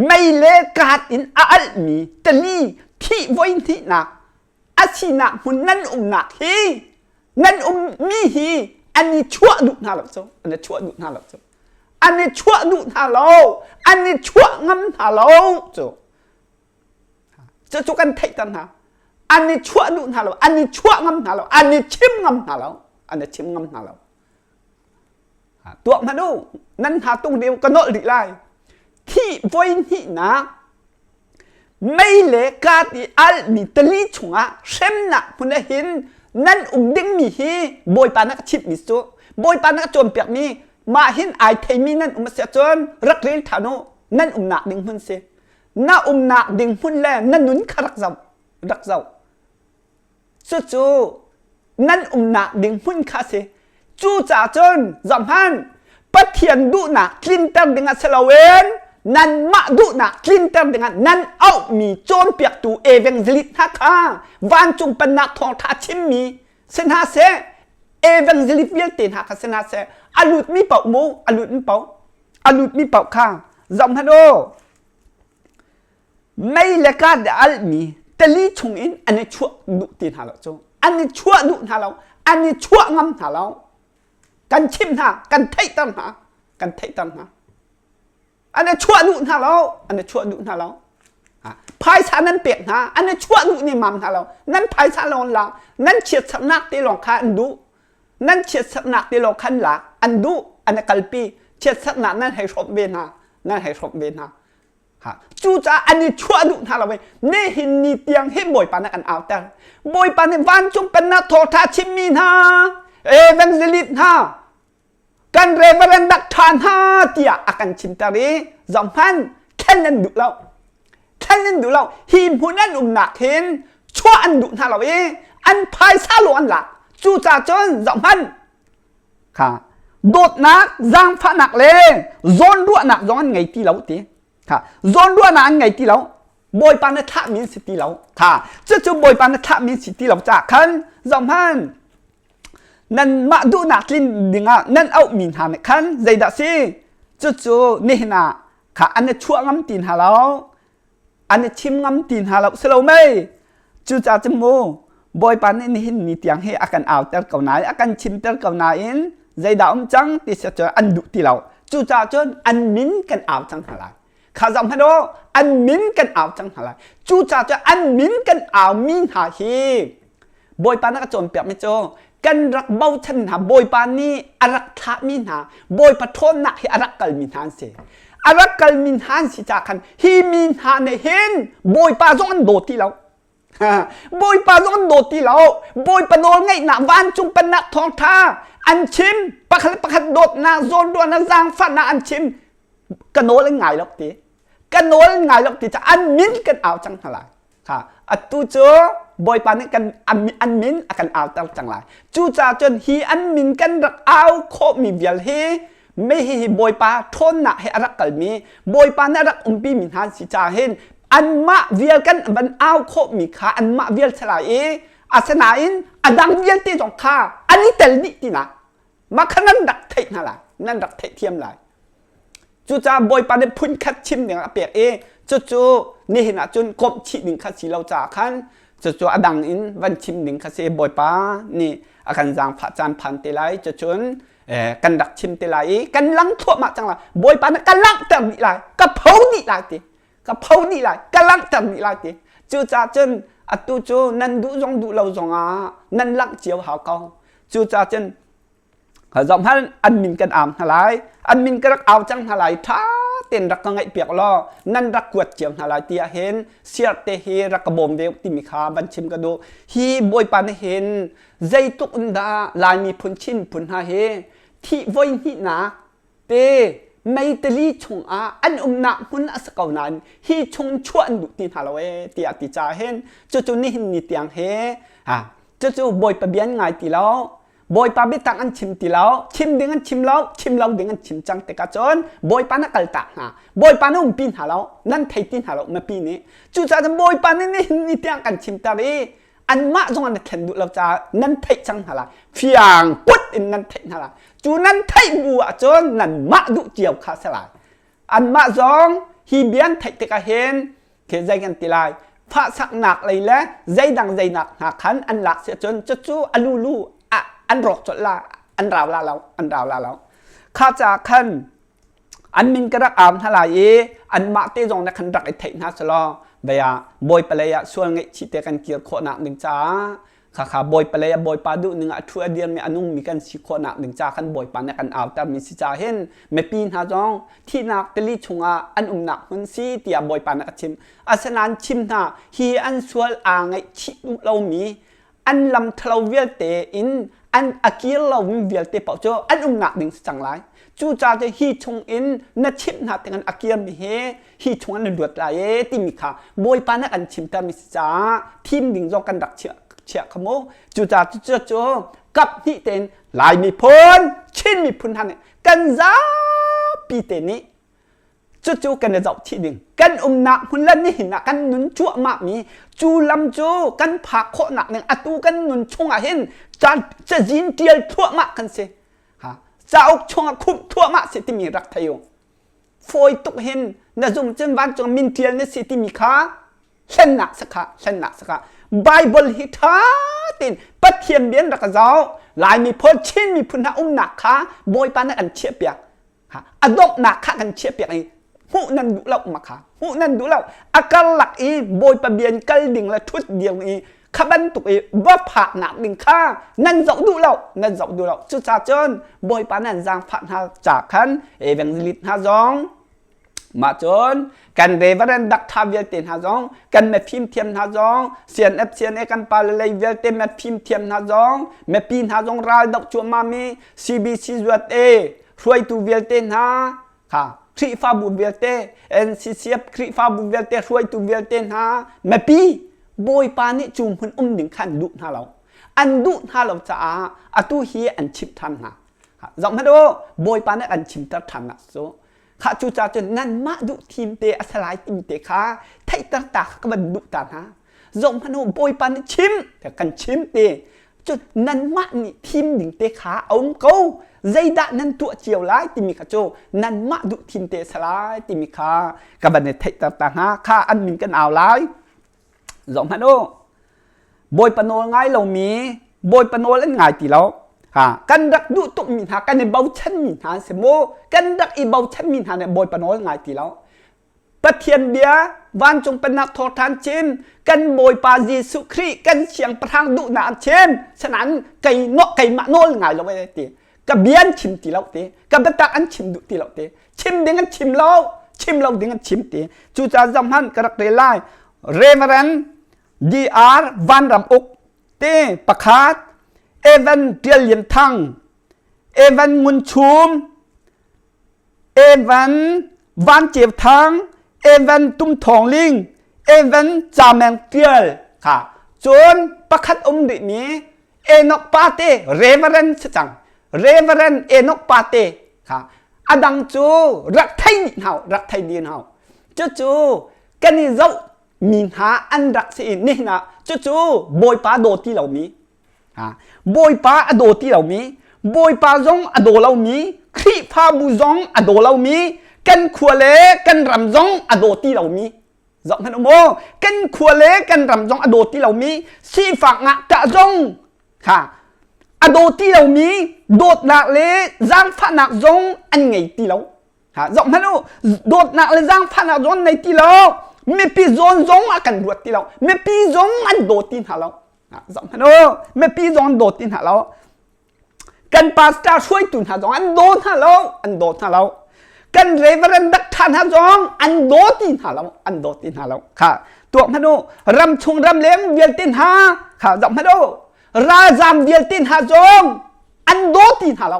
S1: ไม่เลกาดอินอัลมีตะลีที่ไว้ที่นักอาชีนักหุ่นนั่นนักฮีนั่นมีฮีอันนี้ชั่วดุนาหลับโซอันนี้ชั่วดุนาหลับโซอันนี้ชั่วดุท่าเราอันนี้ชั่วงำท่าเราจะกันเทตันฮะอันนี้ชั่วดุท่าเราอันนี้ชั่วงำท่าเราอันนี้ชิมงำท่าเราอันนี้ชิมงำท่าเราตัวมาดูนั่นหาตรงเดียวกันโนดิไลที่ไว้ที่นะไม่เล็กกาดีอัลมีตลีชงอ่ะเช่นน่ะคุณได้เห็นนั่นดิ้งมีฮีบอยปานักชิปมิสุบอยปานักโจมเปียกมีมาเห็นไอเทมีนั่นเสียจนรักเรียนฐานุนั่นหนักดิ่งหุ่นเสียน่าหนักดิ่งหุ่นแลนั่นนุนขรักเจ้าจู่นั่นหนักดิ่งหุ่นข้าเสียจู่จ่าจนจำพันปัดเทียนดูหนักกลิ่นเต็มดิ่งอัศลาเวนนั่นมาดูหนักกลิ่นเต็มดิ่งนั่นเอามีโจนเปียกตูเอเวนเจลิตฮักฮาวันจงเป็นนักทองทัชิมมีเส้นหาเส evangelist viết tiền hạ khát na sẽ alut mi bảo mô alut mi bảo khang dòng hắn ô mấy lẽ cả đã ăn mi tê lý chung in anh ấy chua đủ tiền hạ lão cho anh ấy chua đủ hạ lão anh ấy chua ngâm hạ lãoกันชิมหากันเทตันหากันเทตันหาอันนี้ชั่วดุนหาเราอันนี้ชั่วดุนหาเราภายชานั้นเปียกหาอันนี้ชั่วดุนี่มัมหาเรานั่นภายชาลอนหลังนั่นเฉียดสนักตีหลงคันดูนั่นเฉียดสนักตีหลงคันหลักอันดูอันนี้กัลปีเฉียดสนักนั่นให้ชอบเบนหานั่นให้ชอบเบนหาจู่จ้าอันนี้ชั่วดุนหาเราเว้ยนี่หินนี่เตียงให้บ่อยปานนักอันเอาแต่บ่อยปานในวันจงเป็นนักโทษาชิมินหาevangelist ha kan reverend dak than ha tia akan cintari zamhan khanen du lau him hunan nak hin chua an du na law e an phai sa lo an la chu cha chon zamhan kha dot nak jang pha nak le zon ruwa nak zon ngai ti lau ti kha zon ruwa na an ngai ti lau boy pan na tha min si ti lau kha chu boy pan na tha min si ti lau cha khan zamhanนั่นมาดูนักลินดิ่งอ่ะนั่นเอามีนหาไม่คันใจดักสิจู่ๆนี่นะค่ะอันนี้ชั่วงำตีนหาเราอันนี้ชิมงำตีนหาเราสโลว์ไหมจู่จ้าจมูบอยปานนี่หินนี่เตียงให้อาการเอาแต่เก่าไหนอาการชิมแต่เก่าไหนอินใจดาวจังติดเสียจนอันดุตีเราจู่จ้าจนอันมิ้นกันเอาจังหาไรข้าจำให้ดูอันมิ้นกันเอาจังหาไรจู่จ้าจนอันมิ้นกันเอามิ้นหาฮีบอยปานนักโจรเปียกไม่โจกันรักเบาชันหาโบยปานีอารักทามินหาโบยปะทนนักให้อารักกัลมินฮันเสอารักกัลมินฮันสิจากกันฮีมินหาในเห็นโบยปาจงอันโดดที่เราโบยปาจงอันโดดที่เราโบยปะโดนไงหน้าบ้านจุงเป็นนักทองท่าอันชิมปะคัดโดดนาโซนดวนนาจางฟันนาอันชิมกันโนเลยไงล็อกตีกันโนเลยไงล็อกตีจะอันมินกันเอาจังหลายค่ะอัตตุโจบอยปานนี่กันอันมินอากันเอาตั้งจังไรจู่จ้าจนฮีอันมินกันรักเอาโคมีเวียลเฮไม่ฮีบอยปาทนหนักให้รักกันมีบอยปานนี่รักปีมินฮันสิจ่าเห็นอันมาเวียลกันบันเอาโคมีขาอันมาเวียลสลายอาสนาอินอดังเวียลตีจงขาอันนี้เตลนี่ตีนะมาขนาดรักเทนั่นแหละนั่นรักเทเทียมไรจู่จ้าบอยปานนี่พุ่นคัดชิมเนี่ยเปียกจู่นี่เห็นจนกบฉีดหนึ่งคัดสีเราจ่าขันจู่ๆอดังอินวันชิมหนึ่งคาเซ่บอยป้านี่อาการจางผาจานพันเตลัยจู่ๆกันดักชิมเตลัยกันลังทั่วมาจังละบอยป้านะกันลังเต็มนี่ไรกระเพรานี่ไรตีกระเพรานี่ไรกันลังเต็มนี่ไรตีจู่จ้าจนอัตุจู่นั่นดูจงดูเราจงนั่นลักเจียวหาเกาจู่จ้าจนจอมพันอันมินกันอ่ำหลายอันมินก็รักเอาจังหลายท้าเต้นรักก็ไงเปียกล้อนั่นรักกวดเจียงหลายเตียเห็นเสียเตเฮรักกระบมเววติมิขาบันชิมกระดูฮีบอยปานเห็นใจตุกดาลายมีพุนชินพุนหาเฮที่ไว้นี่นะเตไม่ตลีชงอันหนักหุ่นอสกาวนั้นฮีชงชวนดุตินหาเราเตียติจ่าเห็นจู่ๆนี่หินนี่เตียงเฮจู่ๆบอยปะเบียนไงตีแล้วบอยปาบิตังอันชิมตีแล้วชิมดึงอันชิมแล้วชิมเราดึงอันชิมจังแต่กระจนบอยปานักกัลตาบอยปานุ่มปีนหาเรานั่นไทยตีนหาเราเมื่อปีนี้จู่จ้าจะบอยปานี่เตียงกันชิมตาลีอันมาจงอันเข็นดูเราจะนั่นไทยจังหาเราเฟียงปุ๊ดอินนั่นไทยหาเราจู่นั่นไทยบัวจนนั่นมาดูเจียวขาสลายอันมาจงฮีเบียนไทยแต่กระเห็นเขยใจกันตีลายพระสักหนักเลยแล้วใจดังใจหนักหาขันอันหลักเสียจนจู่อลูอันรอกจดละอันราวลาเราข้าจากขันอันมินกระดักอามทลายอันมาเตจงนักขันรักไอเทน่าสลอเบียบอยไปเลยส่วนไงชิเตกันเกี่ยวข้อหนักหนึ่งจ้าข้าบอยไปเลยบอยปาดุหนึ่งทัวเดียนมีอนุมีกันสิข้อหนักหนึ่งจ้าขันบอยปานในกันเอาแต่มีสิจ้าเห็นไม่ปีนหาจงที่นักตลีชงอันหนักมันสีเตียบอยปานนักชิมอาสนานชิมนาฮีอันส่วนอ่างไงชิเรามีอันลำทลาวเวลเตอินอันอากิลเราวิเวลเตปโจอันหนักดึงจังไรจู่จ้าจะฮีชงอินนัดชิมนาแต่กันอากิลมีเฮฮีชงอันดวดลายติมิค่ะบอยปานอันชิมตามิสจ้าทีมดึงจงกันดักเชี่ยขโมจู่จ้าโจกับนี่เต็นลายมีพ้นชินมีพุนทันกันจ้าปีเตนี้ chú cần dọc chỉ đừng cần nặng hun lần ní nặng cần nún chua mạ mi chú lâm chú cần phá khó nặng nên tu cần nún chung hin chán sẽ dính tiền thua mạ cần se ha sao chung khum thua mạ sẽ tìm mi rắc thay phôi tục hin là dùng chân văn trong min tiền nên sẽ tìm mi khá sen nặng sắc khá Bible hi tha tin bắt thiên biến rắc giáo lại mi phơi chín mi phun ha nặng khá bôi pan ăn chia bẹt ha adop nặng khá ăn chia bẹt nàyหูนั่นดูเล่ามาค่ะหูนั่นดูเล่าอาการหลักอีโบยปะเบียนกัลดิ่งละทุดเดียวอีขบันตุกอีว่าผ่าหนักดิ่งค่านั่นเจ้าดูเล่าจุดจ่าจนโบยปะนั่นจางผ่านหาจากขันเอเวงลิตหาจองมาจนกันเรวันันดักทาเวลเตนหาจองกันแม่พิมเทียมหาจองเสียนเอฟเสียนเอกันปาเลยเวลเตนแม่พิมเทียมหาจองแม่ปีนหาจองรายดอกจัวมามีซีบีซีจวดเอช่วยตูเวลเตนหาค่ะครีฟาบูเวลเตเอ็นซีเซียบครีฟาบูเวลเตช่วยตูเวลเตนหาแม่ปีโบยปานี่จุ่มหุ่นหนึ่งขันดุหาเราอันดุหาเราจะอาตูเฮียอันชิบทันหาจำให้ดูโบยปานี่อันชิมตัดทันนะโซข้าจูจ่าจนนั่นมาดุทีมเตะสลายทีมเตะขาไทยตาตาก็มันดุตาฮะจำให้ดูโบยปานี่ชิมแต่กันชิมเตะจนนั่นมานี่ทีมหนึ่งเตะขาเอาเขาใจด่านั่นตัวเจียวไล่ติมิขาโจนั่นมาดุทีมเตะสลายติมิขากับบันเนไทยตาฮะข้าอันมินกันเอาไล่จำให้ดูโบยปนโนง่ายเรามีโบยปนโนเล่นง่ายตีเรากันรักดุตุมินหากันในเบาชั้นมินหาเสโมกันรักอีเบาชั้นมินหาในโบยปนโนง่ายตีเราประเทียนเบียวันจงเป็นนักโทษทานชิมกันโบยปาเยซูคริสต์กันเชียงประทางดุหนาชิมฉะนั้นไก่เนาะไก่มะโนง่ายเราไม่ได้ตีกับเบียนชิมตีเราตีกับเป็นตาอันชิมดุตีเราตีชิมเด้งกันชิมเราเด้งกันชิมตีจูจ่าจำหันกระเตยไล่เรเวเรนดีอาร์วันรำอกเตประคาดเอวันเดียลเลียนทังเอวันงุนชุมเอวันเจียบทังเอวันตุ้มทองลิงเอวันจาแมงเตียลค่ะจนประคาดอมดิมีเอนกปาเตเรเวเรนจังเรเวเรนเอนกปาเตค่ะอดังจูรักไทยนิเฮารักไทยดีนเฮาจูกันนี่เจ้ามีหาอันรักสินี่นะจูโบยปาโดที่เรามีโบยปาอโดที่เรามีโบยปาจงอโดเรามีครีพาบูจงอโดเรามีกันขัวเล่กันรำจงอโดที่เรามีจงพันโมกันขัวเล่กันรำจงอโดที่เรามีสีฝักงะกะจงค่ะอโดที่เรามีโดดหนักเล่จางฟ้าหนักจงอันไงที่เราจงพันโมโดดหนักเล่จางฟ้าหนักจงในที่เราไม่ปีจงอากันรวดที่เราไม่ปีจงอันโดดที่หาเราจำพันโอไม่ปีจงโดดที่หาเรากันปาสตาช่วยตุนหาจงอันโดดหาเรากันเรเวเรนดักทานหาจงอันโดดที่หาเราค่ะตัวพันโอรำชงรำเลี้ยงเวียนตินหาค่ะจำพันโอราจามเวียนตินหาจงอันโดดที่หาเรา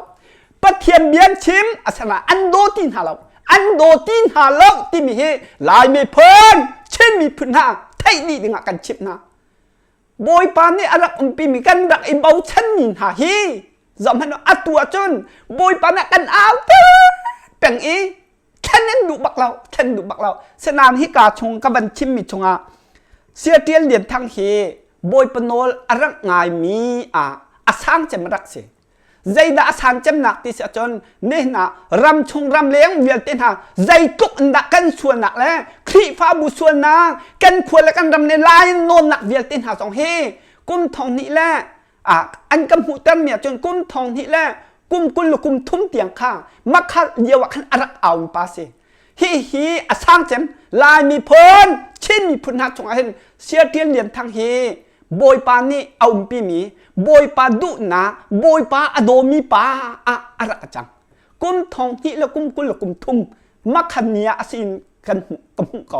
S1: ปะเทียนเบียนชิมอาชนะอันโดดที่หาเราอันโดตินหาเลิกที่มีเฮลายไม่เพิ่นเช่นมีพื้นหาไทยนี่ดึงกันชิบนะโบยปานนี่อารักปีมีกันดักไอเบาชั้นนินหาฮีจำให้เราอัตัวจนโบยปานนี่กันเอาเต้แป่งอีแค่นั้นดูบักเราสนามฮิกาชงกับบันชิมมิชงอาเสียเตียนเหรียญทางเฮโบยปนโนอารักง่ายมีอาสร้างจะมารักเสียใจด่าสันจำหนักที่เสียจนนี่นะรำชงรำเลี้ยงเวียนเต้นหาใจตุกดักกันส่วนหนักแล้วครีฟ้าบุส่วนนางกันควรและกันรำในลายโนนหนักเวียนเต้นหาสองเฮกุ้มทองนี่แหละอันกำหูตั้มเมียจนกุ้มทองนี่แหละกุ้มกุลหรือกุ้มทุ่มเตียงข้างมักขัดเดียวกันอารักเอาปาเสฮีสร้างเจมลายมีเพิ่นชิ้นมีพุนหักจงเห็นเสียเตียนเหรียญทางเฮโบยปานี่เอาปีมีโบยปาดุนะโบยปาอโดมีปาอะไรจังกุมทองที่แล้วกุมกุลแล้วกุมทุ่มมักขันเนียสินกันกับหุก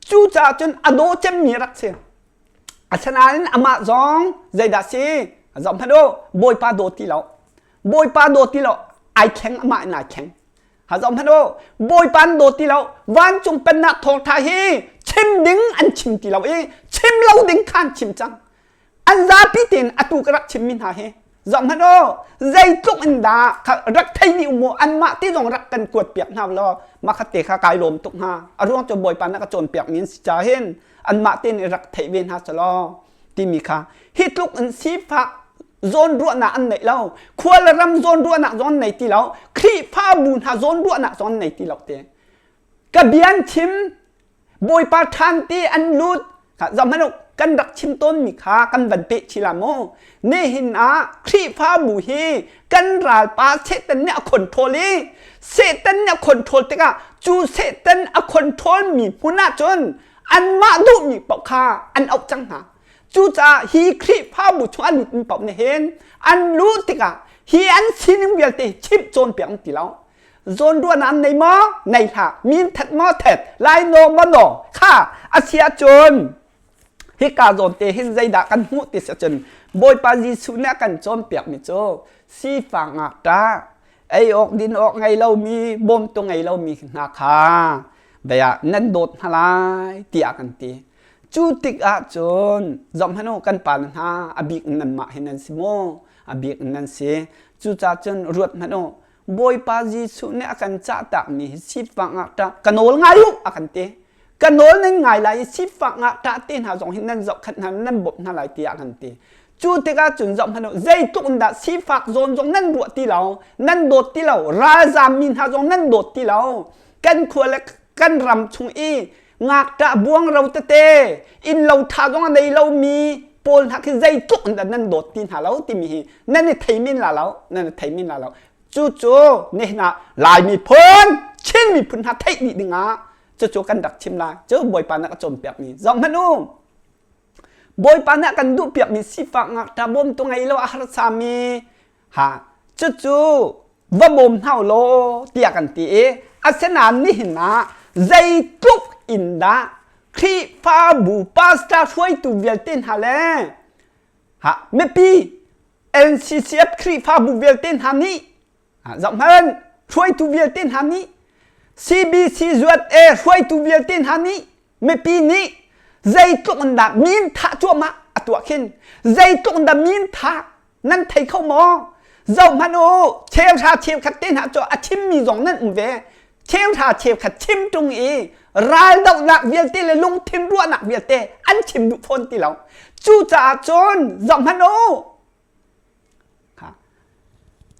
S1: จูจ่าจนอโดเจมมีรักเสียอาชนะนั้นอามาจองใจดาซีจอมพันโดโบยปาโดที่เราไอแข็งอามาหน่ายแข็งหาจอมพันโดโบยปาโดที่เราวันจงเป็นนักทองทาฮีชิมดิ้งอันชิมที่เราเองชิมเราดิ้งข้านชิมจังอันซาพิตินอตุกรักชิมมินหาเฮ giọng hắn ô dây tục anh đã rắc thay niu mùa ăn mạ tí dòng rắc cần cuột biếc nào lo mà khát tế khá cái lồm tục ha ở ruộng cho bồi pan nó trộn biếc miếng trả hen ăn mạ tên rắc thay bên ha cho lo tìm mi khá hít lúc anh xí phạt zone ruộng nạ ăn này lâu khua là ram zone ruộng nạ zone này tí lâu khi pha bùn ha zone ruộng nạ zone này tí lâu thế cái biến chim bồi pa than tí ăn lút giọng hắn ôกันรักชิมต้นมีค่ากันบันเปชิลาโมเนหินาครีฟ้าบุฮีกันราลปาเซตันเนี่ยคนโทลีเซตันเนี่ยคนโทลติกาจูเซตันอคนโทลมีพุนาจนอันมาดูมีปอกคาอันเอาจังหาจูจ่าฮีครีฟ้าบุชอันมีปอกเนเห็นอันรู้ติกาฮีอันชินเวียลติชิมโจนเปียงติแล้วโจนด้วนอันในมอในท่ามีนทัดมอเท็ดไลโนมโนข้าอาเซียโจนฮิกาโจนเตหินใจด่ากันหูติดจนบอยปาจิสุเนี่ยกันจอมเปียกมิโจสีฝังอักตาไอออกดินออกไงเรามีบ่มตรงไงเรามีนาคาเบียนั่นโดดฮลายเตียกันตีจูติกอาจนจอมฮันโอกันปานฮาอบิกนันมาเห็นนันสิโมอบิกนันเสจูจ่าจนรวดฮันโอบอยปาจิสุเนี่ยกันจ่าตักมีสีฝังอักตากันโอลงายุอากันเตกันโน้นนั่นไงไรสิฟังอะตาตีนหาสองหินนั่นจอกขัดนั่นบดนั่นไรตีกันตีจูติกาจุนจอมพนุใจตุนดาสิฟักโจนจงนั่นบวตีเรานั่นโดดตีเราราจามินหาจงนั่นโดดตีเรากันขวเล็กกันรำชงอีงักตะบวงเราเตอินเราทาจงอะไรเรามีปนหักใจตุนดานั่นโดดตีนหาเราตีมีนั่นไทมินลาเรานั่นไทมินลาเราจูนี่นะลายมีพ้นเช่นมีพ้นหาไทยดีดึงอ่ะจะโจกันดักชิมลาเจอบอยปานักจมเปียกมีจอมพนุบอยปานักกันดูเปียกมีสิฟังอักตาบมตรงไงเราอาหารสามีฮะจูว่าบมเท่าโลเตียกันตีอาเซนานนี่นะใจตุกอินดาครีฟ้าบูปาสตาช่วยตูเวลตินฮาเลฮะเมื่อปี NCCF ครีฟ้าบูเวลตินฮานี่จอมพันช่วยตูเวลตินฮานี่CBC จวดช่วยตูเวียตินฮันนี่ไม่ปีนี้ใจตุกดับมินท่าจั่วมาตัวขึ้นใจตุกดับมินท่านั่นไทยเข้ามอเจ้าพันโอเชลชาเชลขัดเต้นหาจั่วอาชิมมีสองนั่นอุ้งเวเชลชาเชลขัดชิมตรงอีรายดอกหนักเวียเตเลยลงทิมรัวหนักเวียเตอันชิมดุพนตีเราจู่จ่าจนเจ้าพันโอ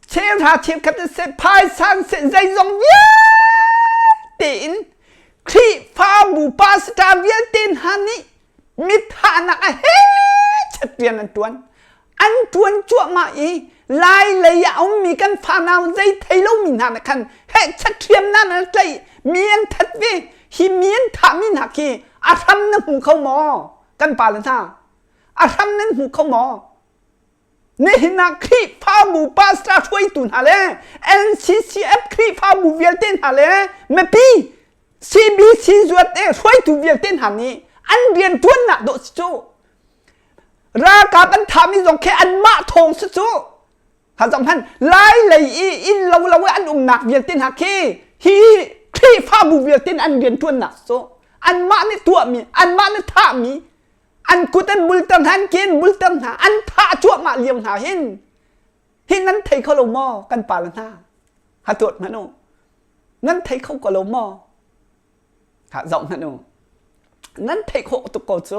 S1: เชลชาเชลขัดเสพายสันเสใจสองเวียตินครีฟ้าบูปาสตาเวียตินฮันนี่มิถานักเฮ้ชัดเรียนอันตวนจั่วมาอีลายเลยเอามีกันฟานาวใจไทยเรามีนานักขันเฮ้ชัดเรียนนั่นอะไรเมียนทัดเวฮิเมียนถามินักคีอาทำนั่นหูเข้ามอกันปาลันท่าอาทำนั่นหูเข้ามอนี่นักครีฟ้าบูปาสตาช่วยตุนฮาเล NCCF ครีฟ้าบูเวียเต้นฮาเลเมื่อปี CBC จวดช่วยตุเวียเต้นฮานี้อันเรียนทวนหนักโดดจู่ราคาบันทามีสองแค่อันมาทงจู่หาสำคัญไล่เลยอินเราอันหนักเวียเต้นฮาคีฮีครีฟ้าบูเวียเต้นอันเรียนทวนหนักจู่อันมาในตัวมีอันมาในท่ามีอันกูเต้นบุลตันหันกินบุลตันหาอันท่าจั่วมาเลี้ยงหาหินนั้นไทยเขาลงหม้อกันปาลันท่าหาตัวมันโนนั้นไทยเขาก็ลงหม้อหารองมันโนนั้นไทยเขาตุกโกโจ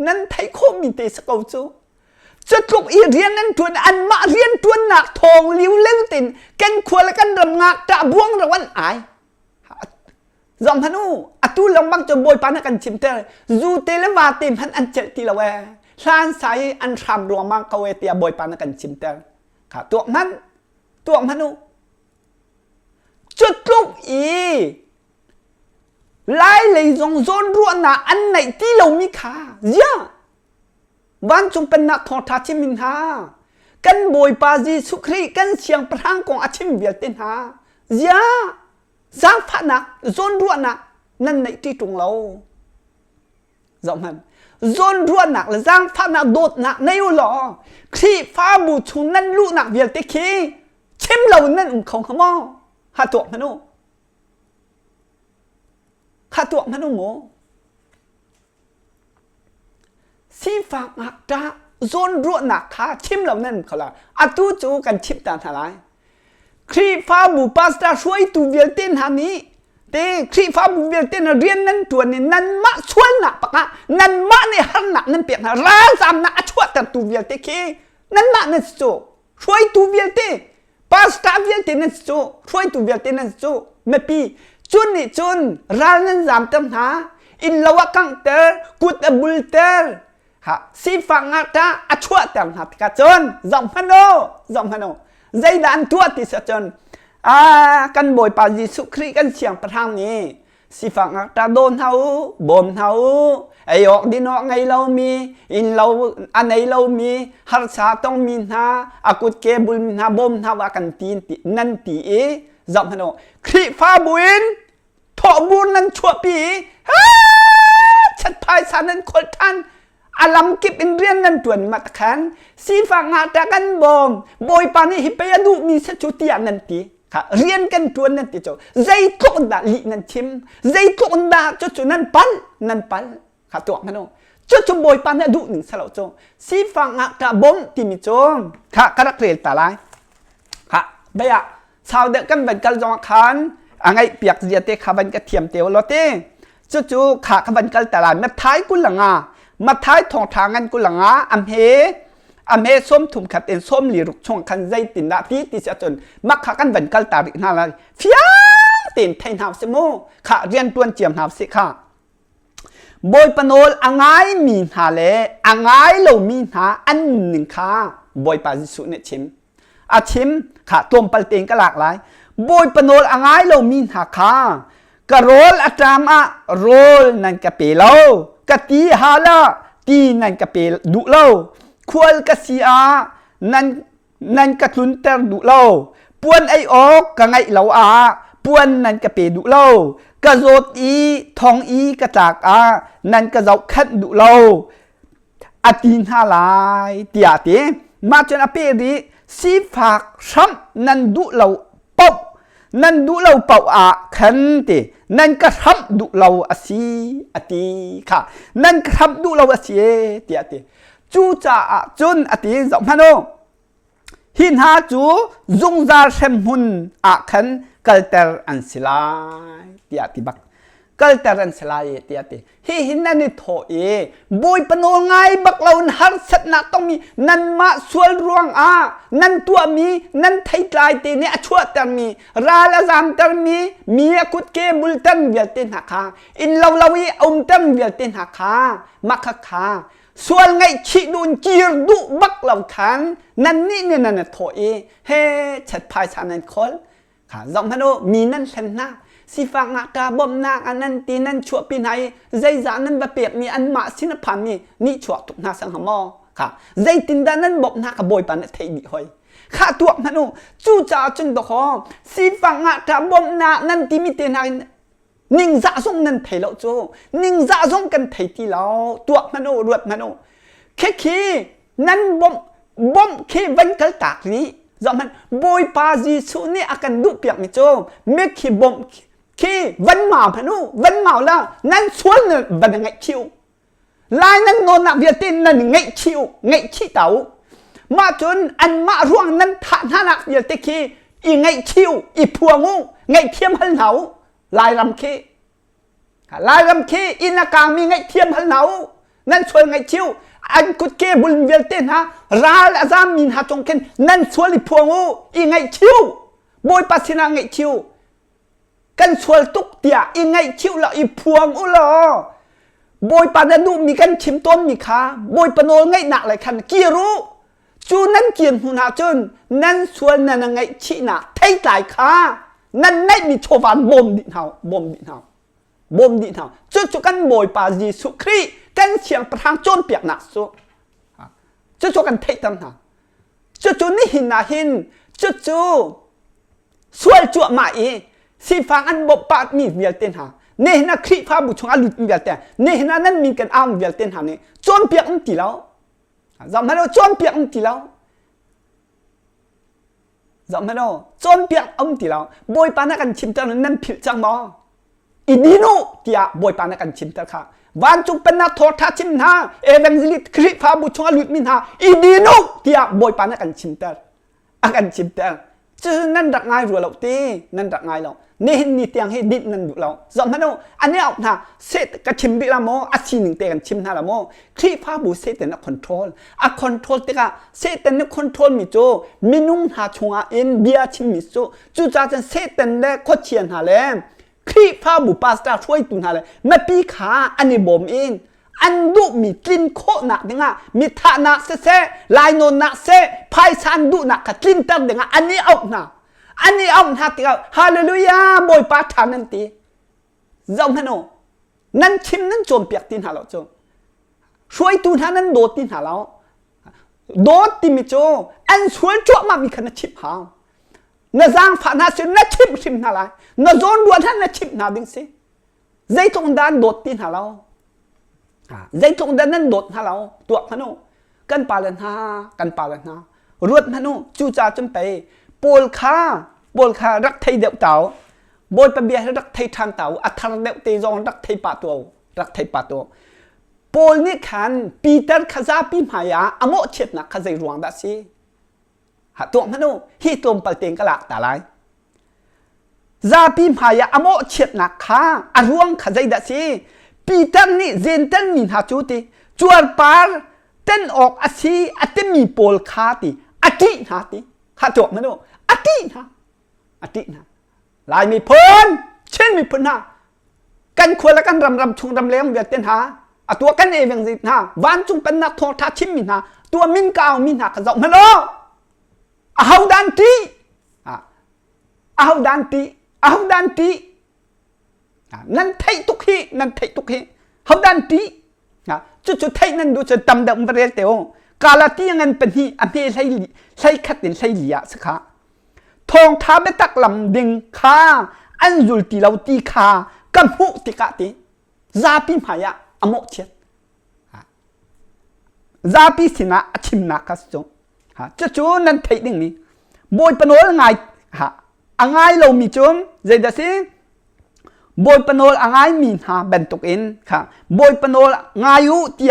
S1: นั้นไทยเขามีเตสโกโจจะถูกอีเรียนนั้นทวนอันมาเรียนทวนหนักทองลิ้วเล่นตินกันขวและกันรำงักตะบวงระวันอายจอมพนุอตุลงบังจะบอยปานักกันชิมเตอร์จูเตเลวาติมพันอันเจติละเวชานสายอันทำรวมมังกเวเตียบอยปานักกันชิมเตอร์ค่ะตัวนั้นตัวพนุจุดลุกอีไล่เลยจงโซนรัวหนาอันไหนที่เรามีค่าเยอะวันจงเป็นนักทอทัชิมินฮากันบอยปาจีสุครีกันเสียงพลังของอาชิมเวียตินฮาเยอะสร้างผนักโซนรัวหนักนั่นในที่ตรงเราจอมมันโซนรัวหนักและสร้างผนักโดดหนักในอุหล่อครีฟ้าบูชุนนั่นลูกหนักเวียติคีเช่มเรานั่นของขมอหาตัวมันโนหาตัวมันโนโมสีฝากอักตา zon ruột nạc khá chim lâu nên khẩu là tu chú cần chip tàn thả lại khi pha bù pasta suối tu việc tên hà ní thế khi pha bù việc tên là riêng nên tuần này nên mã suối nạc bạc á nên mã này hăng nạc nên biệt là ra giảm nạc chuột tàn tu việc tên khi nên mã nên số suối tu việc tên pasta việc tên nên số suối tu việc tên nên số mẹ pi chun này chun ra nên giảm tâm hả in lâu căng tơ cút bul tơ ha si phang ta chuột tàn hả cả chun dòng hano dây đàn tua thì sẽ chọn căn bồi bà Giêsu Christ căn xiang bát hang này si phang ta đôn hau bom hau ai học đi nó ngày lâu mi in lâu anh ấy lâu mi har sa tông mi ha akut ke bul mi ha bom ha wa kan tin nan ti e dòng hano Christ pha buin thọ buôn nan chua pi chặt phai sa nan khol than alam kip in rian nan tuan mat khan si phang ta kan bom boi pani hipe adu mi se chutia nan ti ka rian kan tuan nan ti cho zai tok da li nan chim zai tok da cho nan pal ka to mano cho boi pan adu ning salo cho si phang ta bom ti mi cho ka karak rel ta lai ka baya sao de kan ban kal jong khan angai piak zia te khaban ka thiam teo lo te cho kha khaban kal ta lai ma thai ku langaมาท้ายทองทางกันกุหลังอัมเฮส้มถุมขัดเอ็นส้มหลีรุกช่องคันใจตินดาที่ติเสียจนมักขากันวันกัลตารินาลายฟิยตินไทยหาวเสโมขาเรียนตัวเจียมหาวสิค่ะบอยปนอลอ่างไงมีหาเลอ่างไงเรามีหาอันหนึ่งค่ะบอยปาจิสุเนชิมชิมขาตัวปัลเตงก็หลากหลายบอยปนอลอ่างไงเรามีหาค่ะกระโรลอัตรามะโรลนั่นกะเปโลกะตีฮาลาตีนั่นกะเปดุเล่าควรกะซีอานั่นกะทุนเตอร์ดุเล่าปวนไอออกกะไงเหลาอาปวนนั่นกะเปดุเล่ากะโซดอีทองอีกะจากอานั่นกะเจ้าคัดดุเล่าอาตีนฮาลายเตียเตมาจนอเปรีซีฝากซ้ำนั่นดุเล่าป๊อบนั่นดูเราเป่าขันตินั่นก็ทำดูเราสีอติค่ะนั่นก็ทำดูเราสีเตียติจูจ่าจนอติสองพันโอหินหาจูจงจาเชมหุนขันกัลเตอร์อันสลายเตียติบักกัลเตอร์อันสลายเตียติหินนั่นนี่โถบอยปนอไงบักเราหันสัตนาต้องมีนั่นมาสวลรวงนั่นตัวมีนั่นไทยกลายตีเนี่ยชั่วแต่มีราละจามแต่มีกุดเกบุลตันเวียเตนหักขาอินเราวีอมตันเวียเตนหักขามักขาส่วนไงชิดุนจีรดุบักเราขันนั่นนี่เนี่ยนั่นโถเฮ้ชัดพายสามนั่นคนค่ะจอมพนุมีนั่นเช่นนะสิฟังกาบอมนาอันนั้นตีนั่นชั่วปีไหนใจจานั้นบะเปียบมีอันมาสินพันนี่ชั่วตุกนาสังหมอค่ะใจตินดานั้นบอมนากระบอยปันเทดิหอยข้าตัวมนุจู่จ่าจนตะขอสิฟังกาบอมนานั้นตีมิเตนัยนิ่งจ่าส่งนั้นเทเราโจนิ่งจ่าส่งกันเทที่เราตัวมนุรวดมนุเคนั้นบอมเควันกัลตากนี้จอมมันบอยปาจีสุนี่อาการดุเปียกมิโจเมฆบอมkhi vẫn màu phải nu vẫn màu là nên xuống là vẫn ngậy chịu lại nên nôn nặng việc tin là ngậy chịu ngậy chi tàu mà chốn ăn mạ ruộng nên thản hạ nặng việc tin khi y ngậy chịu y phùa ngu ngậy thiêm hân hấu lại làm khi y là càng mi ngậy thiêm hân hấu nên xuống ngậy chịu anh cút kia buồn việc tin ha ra là ra mình hạ trong kênh nên xuống y phùa ngu y ngậy chịu bôi pasina ngậy chịuกันชวนตุกเตียอีไงชิวละอีพวงอุลอบอยปานาดูมีกันชิมต้นมีขาบอยปนโนไงหนักเลยคันกี่รู้จูนั้นเกียนหุนาจนนั้นชวนนั่นไงชินะไทยหลายขานั่นไม่มีโชวันบ่มดินเฮาจุกันบอยปาจีสุครีกันเชียงประทางจนเปียกหนักสุจุกันไทยตั้งหาจุนี่หินนะหินจุสวยจั่วมาสิฟังอันบบปาดมีเวียเต้นหาเนี่ยนะคลิปภาพบุชงอลุดเวียเต้นเนี่ยนะนั่นมีกันอ้ามเวียเต้นหาเนี่ยจนเปียกอันตีแล้วจำไม่ได้จนเปียกอันตีแล้วจำไม่ได้จนเปียกอันตีแล้วบอยปานักกันชิมเตอร์นั่นผิดจังมั้งอีดีโน่ที่บอยปานักกันชิมเตอร์ค่ะ วันจุเป็นนักโทษทัชิมนาเอเวนซิลิตคริฟาบุชงลุดมินหาอีดีนุกที่บอยปานักันชิมเตอร์กันชิมเตอร์จื้อนั่นรักง่ายรัวเราตีนั่นรักง่ายเรานี่นี่เตียงให้ดิดนั่นดูเราจอมพนุอันนี้เอาหน้าเซตกับชิมบิละโมอาชีหนึ่งเตะกันชิมหน้าละโมคลิฟ้าบูเซตแต่นักคอนโทรลคอนโทรลเตะกันเซตแต่นักคอนโทรลมิโจมินุ่งหาชงอาเอ็นเบียชิมมิโจจู่จ้าจะเซตแต่เด็กโคเชียนหาเลยคลิฟ้าบูปาสตาช่วยตุนหาเลยไม่ปีขาอันนี้บ่มเองอันดูมีกลิ่นโคหนักดึงอ่ะมีฐานะเซ่ลายโนนักเซ่ไพ่ซันดูหนักกับกลิ่นตั้งดึงอ่ะอันนี้เอาหน้าอันนี้เอาหน้าติเอาฮาเลลูยาบอยปาทานนั่นตีจอมพนุนั่นชิมนั่นโจมเปียกตินหาเราโจช่วยตุนหานั้นโดดตินหาเราโดดติมิโจอันช่วยจ่อมามีขนาดชิบหาวน่าจางฝาหน้าเสียน่าชิมหน้าไรน่าโจนดวนท่านน่าชิมหน้าดึงสิใจตรงด้านโดดตินหาเราใจตรงด้านนั้นโดดหาเราตัวพนุกันปาลันหารวดพนุจู่จ่าจนไปปวลคารักไทยเดียวเต่าบอยปะเบียรักไทยทางเต่าอัฐรเดียวตีจองรักไทยป่าตัวปวลนี่ขันปีเตอร์ขจาปีมายาอโมเช็ดนะขจายรวงดัชหาตัวพนุฮีตลมปลเตงกะละตาไลซาปีมายาอโมเช็ดนะข้าอรวงขจายดัชปีเตอร์นี่เจนเตนมินหาจูติจวดปาร์เต้นออกอาชีอัตมีปวลคาติอตินาติหาตัวพนุอตินะลายมีพ้นเช่นมีพ้นนะกันควรและกันรำชงรำเลี้ยงเวียดเต้นหาตัวกันเองยังสินะวันจุงเป็นนักโทษทัชิมมินหาตัวมินกาวมินหากระจกมาโลเอาดันตีนั่นไทยตุกฮีเอาดันตีจุดไทยนั่นดูจะตำดำประเดี๋ยวเตียวกาลที่ยังเงินเป็นฮีอันนี้ใช้ขัดเด่นใช้เหลี่ยสักขาทองท้าเบตักลำดึงคาอันจุลตีเราตีคากำหุติกะติซาปิมายะอโมเชตซาปิสินะชิมนักสจงจู่นั้นไทยดึงนี้บอยปนโอลไงไงเรามีจมใจเดสิบอยปนโอลไงมีเบนตุกอินค่ะบอยปนโอลไงอยู่ที่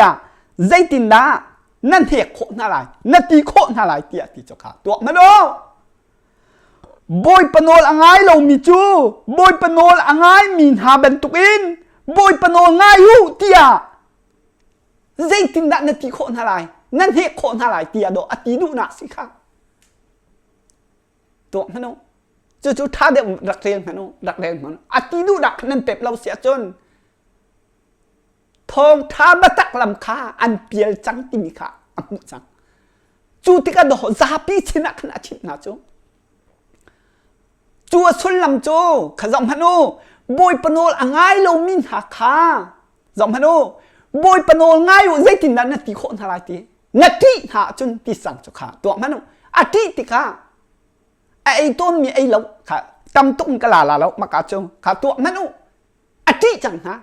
S1: ใจตินดานั่นเหตุโคตรอะไรนั่นตีโคตรอะไรที่ที่เจ้าค่ะตัวมันโอบอยปนโอลง่ายเรามีจูบอยปนโอลง่ายมีหาเบนตุกินบอยปนโอลง่ายอยู่เตียใจตินดันนั่นตีโคตรอะไรนั่นเหตุโคตรอะไรเตียโดอติดูนักสิค่ะตัวมันโอจู่ท่าเดียวรักเรียนมันอติดูดักนั่นเป็ดเราเสียจนทองท้าบัตักลำคาอันเปียลจังติมิค่ะอันมุจังจู่ที่กันโดซาปีชินักขนาดชิบนาจูจัวสุนลำโจขจอมพนุบอยปนโอลง่ายเรามินหาคาจอมพนุบอยปนโอลง่ายอยู่ใจตินนั้นนาทีโคนอะไรตีนาทีหาจนที่สั่งจุขาตัวพนุอาทิติค่ะไอ้ต้นมีไอ้เราค่ะตำตุ้งกะลาแล้วมากาจงค่ะตัวพนุอาทิจังนะ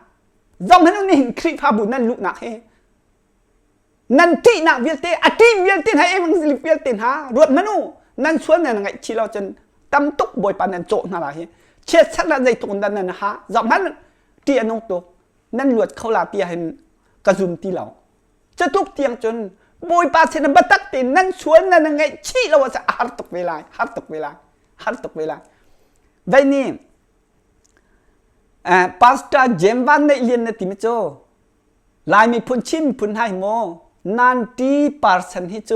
S1: จอมพนุนี่คลิปาบุนั่นลุกหนักเฮนันที่นักเวียเตอาทิเวียเตให้เอ็มสิลิเวียเตหารวดพนุนั่นชวนนั่นไงชีเราจนตำตุกบอยปานนันโจนั่นแหละเชื่อชัดละใจตรงนั้นนะฮะจอมมันเตียนงตัวนั่นหลวดเขาลาเตียเห็นกระซุมตีเหล่าจะทุกเตียงจนบอยปาเสนบัตักตินนั่นชวนนั่นไงชี้เราว่าจะหัดตกเวลาได้นี่พาสต้าเจมวันในเรียนในติมิโจลายมีพุ่นชิมพุ่นไฮโมนันตีปาร์สันฮิโจ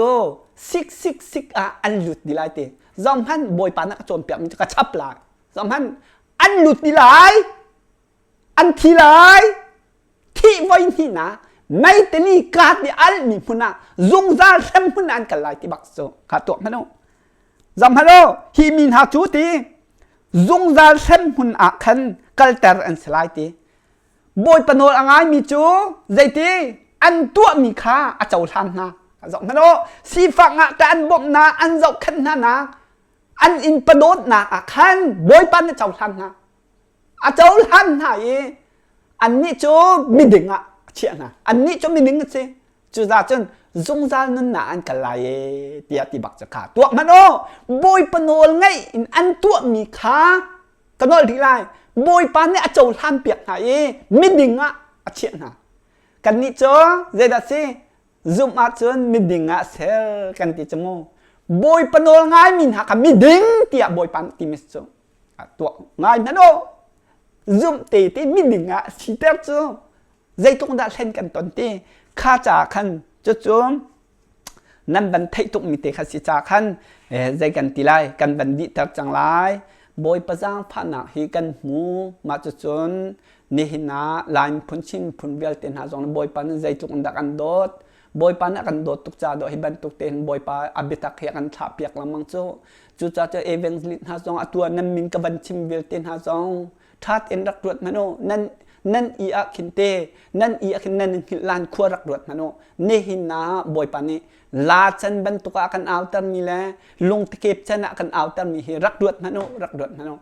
S1: ซิกอันหลุดดีไลเตจอมพันบอยปานักโจมเปียกมันจะกระชับลายจอมพันอันหลุดดีไลอันทีไลที่ไว้ที่นะไม่แต่นี่การที่อันมีพุนะจงซาเซมพุนันกันไลที่บักโซขาตัวมันโนจอมพันโนฮีมินหาจูตีจงซาเซมพุนอาคันกัลเตอร์อันสไลตีบอยปนโนอังไงมีจูใจตีอันตัวมีค่าอาเจ้าทันนะจอมพันโนสีฟังแต่อันบ่มนาอันเจ้าขันนะอันอินประโดดหนักขันบอยปันเจ้าทันนะเจ้าทันนะอันนี้จูมีดึงเชี่ยนะอันนี้จูมีดึงสิจูจ่าจนจงจ่านั่นนะอันกันไรเตียติบักจะขาดตัวมันโอ้บอยปนโอลไงอันตัวมีขากันโนทีไรบอยปันเนี่ยเจ้าทันเปียกไหนมีดึงเชี่ยนะ กันนี่จ้าเจดัสซี่ซุ่มอาจนมีดิ่งอาเซลกันที่จมูกบอยปนอลง่ายมินหักมีดิ่งที่บอยปันที่มิสจ้าตัวง่ายนั่นโอ้ซุ่มตีที่มีดิ่งอาสิเตอร์จ้าใจตรงด้านเล่นกันตอนที่ข้าจากขันจ้านั่นบันทึกตุกมิเตขัดสิจากขันใจกันตีไลกันบันดิตจังไรบอยประจังผ่านหนักให้กันหูมาจนนี่หินาลายพุ่นชินพุ่นเวลเต็นหาจงบอยปันใจตุกดักกันโดดบอยปันกันโดดตุกจ่าโดให้บันตุกเต็นบอยปาอบิตักเฮียกันทับเปียกลำมังโจจู่จ่าจะเอเวนลินหาจงตัวนั้นมินกับบันชิมเวลเต็นหาจงทัดเอ็นรักรวดมันโอนั่นอีอาคินเตนั่นอีอาคินนั่นหิลานขัวรักรวดมันโอนี่หินาบอยปันนี่ลาจันบันตุกอากันเอาตันมีแลลงตะเก็บจันอากันเอาตันมีเฮรักรวดมันโอรักรวดมันโอ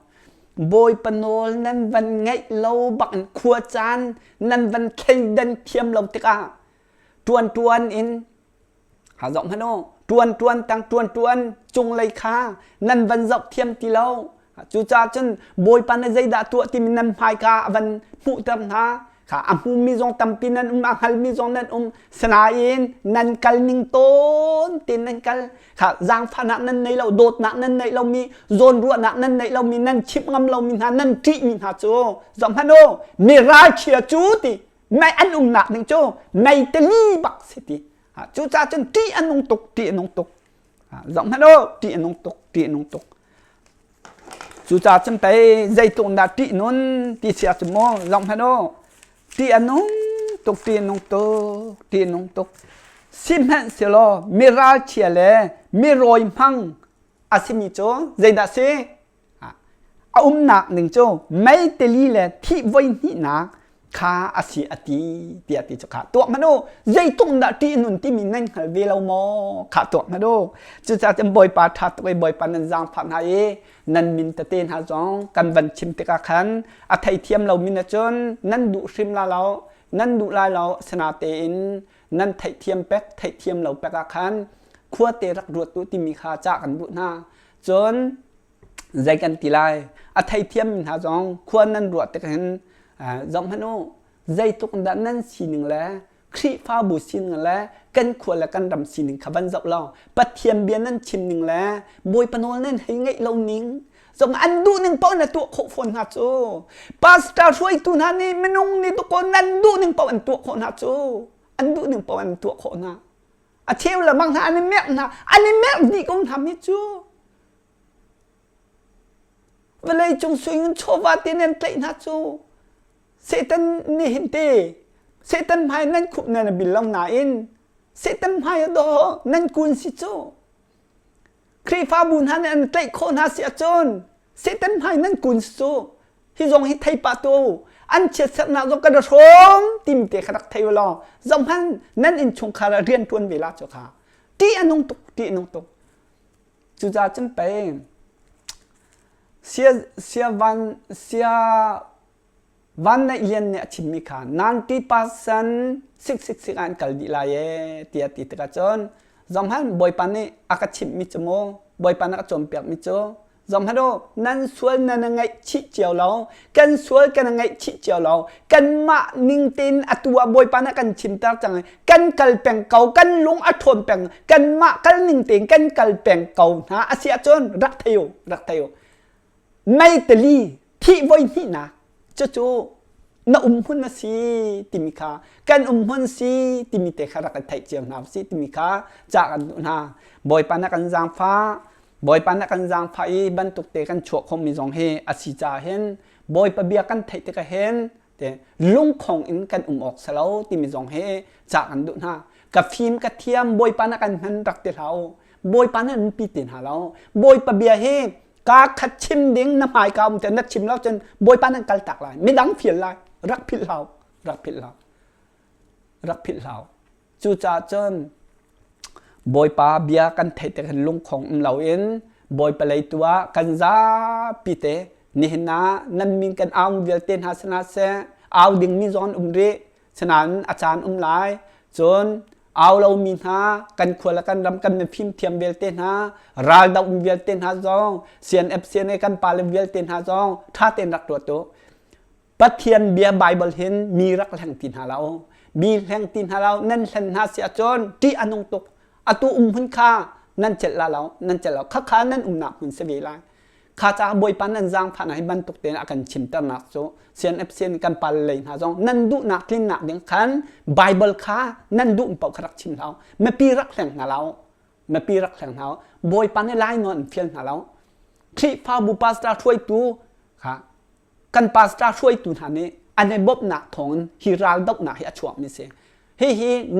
S1: บอยปนอลนั่นวันไงเราบักขัวจานนั่นวันเข่งดันเทียมเราติกาตวนอินหาจอกมันโอตวนตังตวนจุงเลยค่านั่นวันจอกเทียมตีเราจู่จ้าจนบอยปันใจด่าตัวที่มันนำพายกาวันผู้ตำหาข้าอัมมีจงตำปีนั้นฮัลมีจงนั้นสนาอินนั่นกัลนิงต้นตีนนั่นกัลข้าจางฟ้านั้นในเราโดดนั้นในเรามีโซนรัวนั้นในเรามีนั่นชิบงำเรามีนั้นที่มีหาโจจอมพันโอมีราเชียจูติไม่อันหนักหนึ่งโจไม่เตลีบักสิติจู่จ้าจนที่อันตกที่อันตกจอมพันโอที่อันตกจู่จ้าจนไปใจตรงดาที่นู้นที่เสียจมูกจอมพันโอที่อันนู้นตกที่นงตกซิมเห็นเสียล้อมีราเชียเลยมีรอยพังอาศิมิโจใจดัสเซ่หนักหนึ่งโจไม่เตลีเลยที่ไว้นี่นักข้าอาศิอติเจ้าข้าตัวมันโอใจตรงดาที่นู้นที่มีนั่งหาเวลาโมข้าตัวมันโอจู่จ้าจะบ่อยปาทัดตัวบ่อยปานันจางผ่านหายนั่นมินตะเตนหาจงกันวันชิมตะกะขันอาไทยเทียมเรามินจนนั่นดูชิมลาเรานั่นดูลายเราสนาเตนนั่นไทยเทียมเป็กไทยเทียมเราเป็กขันขั้วเตรักรวดตัวที่มีค่าจากกันดูหน้าจนใจกันตีลายอาไทยเทียมมินหาจงขั้วนั่นรวดแต่กันจงพันโอใจตุกดันนั่นสีหนึ่งแล้วครีฟ้าบุษหนึ่งแล้วกันขวดและกันดำสีหนึ่งขบันจับเราปัดเทียมเบียนนั่นชิมหนึ่งแล้วบวยปนโอนั่นให้ไงเรานิ่งจงอันดูหนึ่งป้อนตัวโคฟนฮัจโจปาสตาช่วยตัวนั้นนี่มันนุ่งนี่ตัวคนนั้นดูหนึ่งป้อนตัวโคฮัจโจอันดูหนึ่งป้อนตัวโคนะอาเที่ยวละบางท่านอันนี้แม่นะอันนี้แม่ดีก็ทำให้จูเวลาจงสวยเงินโชว์ว่าตีนันเตะนะจูเซตันนี่เห็นเตเซตันพายนั่นขุบนั่นบิลลองนาอินเซตันพายดอนั่นกุนสิจูครีฟ้าบุญฮันอันเตะโคนาเสียจนเซตันพายนั่นกุนสิจูที่จงฮิตไทยปะตูอันเชิดสักนาจงกระโดดติมเตะขรักไทยวลอจงพันนั่นอินชงคาราเรียนทวนเวลาเจ้าค่ะที่อันนงตกจู่จ้าจำเป็นเสียวันในเรียนเนี่ยชิมิค่ะ90% 66อันกัลดีลายเตียติตกระจนจอมฮันบอยปันนี่อากาชิมมิจโมบอยปันอากาจอมเปียกมิจโจอมฮันโดนั่นสวยนั่นไงชิเจียวเรากันสวยกันไงชิเจียวเรากันมานิ่งตินอตัวบอยปันกันชิมตาจังกันกัลเปียงเก่ากันลงอัฐนเปียงกันมากันนิ่งตินกันกัลเปียงเก่านะอาเซียจนรักเทวไม่ตลีที่ไว้นี่นะจู่น่าหุ่นนะสิติมิคากันหุ่นสิติมิเตะขรักไทยเจียงนาสิติมิคาจากกันนะบอยปานักันจางฟ้าบอยปานักันจางฟ้าอีบรรทุกเตะกันชั่วคงมีจงเฮอาศิจาเห็นบอยปะเบียกันไทยเตะกันเห็นแต่ลุงของอินกันออกสลาวติมิจงเฮจากกันดูนะกับฟิล์มกับเทียมบอยปานักันหันรักเตะเราบอยปานันปีตินหาเราบอยปะเบียเฮกาขัดชิมดิ้งน้ำหายกาวแต่นัดชิมแล้วจนบอยปานันกัลตักลายไม่ดังเพียรลายรักผิดเราจู่จ้าจนบอยปาเบียกันเทแต่กันลุงของเราเองบอยไปเลยตัวกันซาปิเตนี่นะนั่นมีกันเอาเวลเตนหาสนาเสเอาดิ่งมีจอนเรฉะนั้นอาจารย์หลายจนเอาเรามีหากันขวดละกันรำกันเป็นพิมพ์เทียมเวลเตนหาราดาวเวลเตนหาจองเซียนเอฟเซียนในกันปาเลเวลเตนหาจองท่าเต้นรักตัวโตปัทเทียนเบียร์ไบเบิลเห็นมีรักแห่งตินหาเรา บีแรงตินหาเรานั่นเส้นหาเสียจนที่อันงตกอตุหุ่นค่านั่นเจ็ดละเรานั่นเจ็ดเราข้านั่นหนักหุ่นเสียไลข้าจะบอยปันนั่นจางผ่านให้บรรทุกเต็นอาการชิมตนักโซเซียนเอฟเซียนกันปัลเลยนะจงนั่นดูหนักลิ้นหนักเดียงขันไบเบิลข้านั่นดูเป่าครักชิมเราไม่ปีรักแหล่งหาเราไม่ปีรักแหล่งเราบอยปันให้ไล่นอนเฟียนหาเราคลิปฟ้าบุปผาสตาช่วยตูค่ะกันปาสตาช่วยตูท่านนี้อันในบบหนักทองฮิราลดอกหนักให้ช่วงนี้เสียเฮ้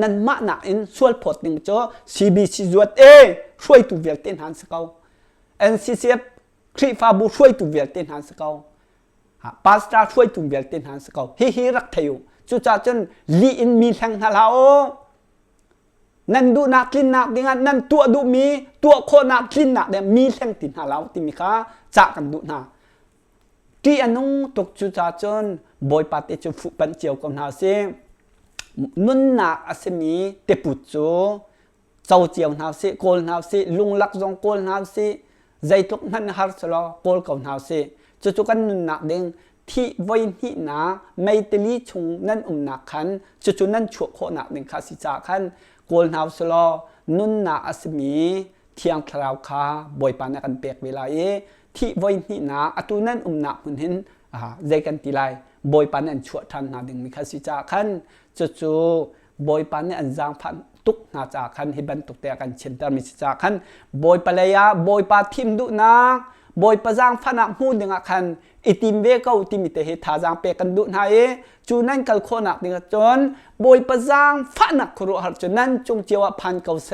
S1: นั่นมาหนักอินส่วนพอดนึงจ้า CBC จวดช่วยตูเวลเต้นหันสเกา NCCF คลิปฟ้าบุช่วยตูเวลเต้นหันสเกาปาสตาช่วยตูเวลเต้นหันสเกาเฮ้รักเทวจุดจ้าจนลีอินมีแทงหาเรานั่นดูนักลินนักดิงันนั่นตัวดูมีตัวโคนักลินนักเดี๋ยวมีแทงตินหาเราติมีค่ะจากกันดูนาที่อันนู้ตกจุดจ้าจนบอยปาเตจูฟุปันเจียวกับนาเซนุ่นนักอาเซมีเตปุจูเจ้าเจียวนาเซโกลนาเซลุงลักจงโกลนาเซใจตกนั่นฮาร์สลอโกลกับนาเซจุดกันนุ่นนักเด้งที่วันที่นาไม่ตลีชงนั่นนักขันจุดนั้นชั่วโคนักเด้งข้าสิจากขันโกลนาสลอนุ่นนักอาเซมีเที่ยงคราวคาบอยปานกันเปียกเวลาที่วันที่นาอตุนั้นนักมันเห็นใจกันตีไลบอยปันอันชั่วทันนาดึงมีข้าสิจากขันจู่บอยปันอันจางพันตุกนาจากขันให้บรรทุกแต่กันเช่นเดิมมีจากขันบอยปะเลยบอยปาทิมดุนาบอยปะจางพันหูดึงขันอิติมเวก้าอิติมิเตหิทาจางเปกันดุนาจูนั่นกัลโคนักดึงจนบอยปะจางพันนักครัวหัดจนนั่นจงเจียวพันเกาเซ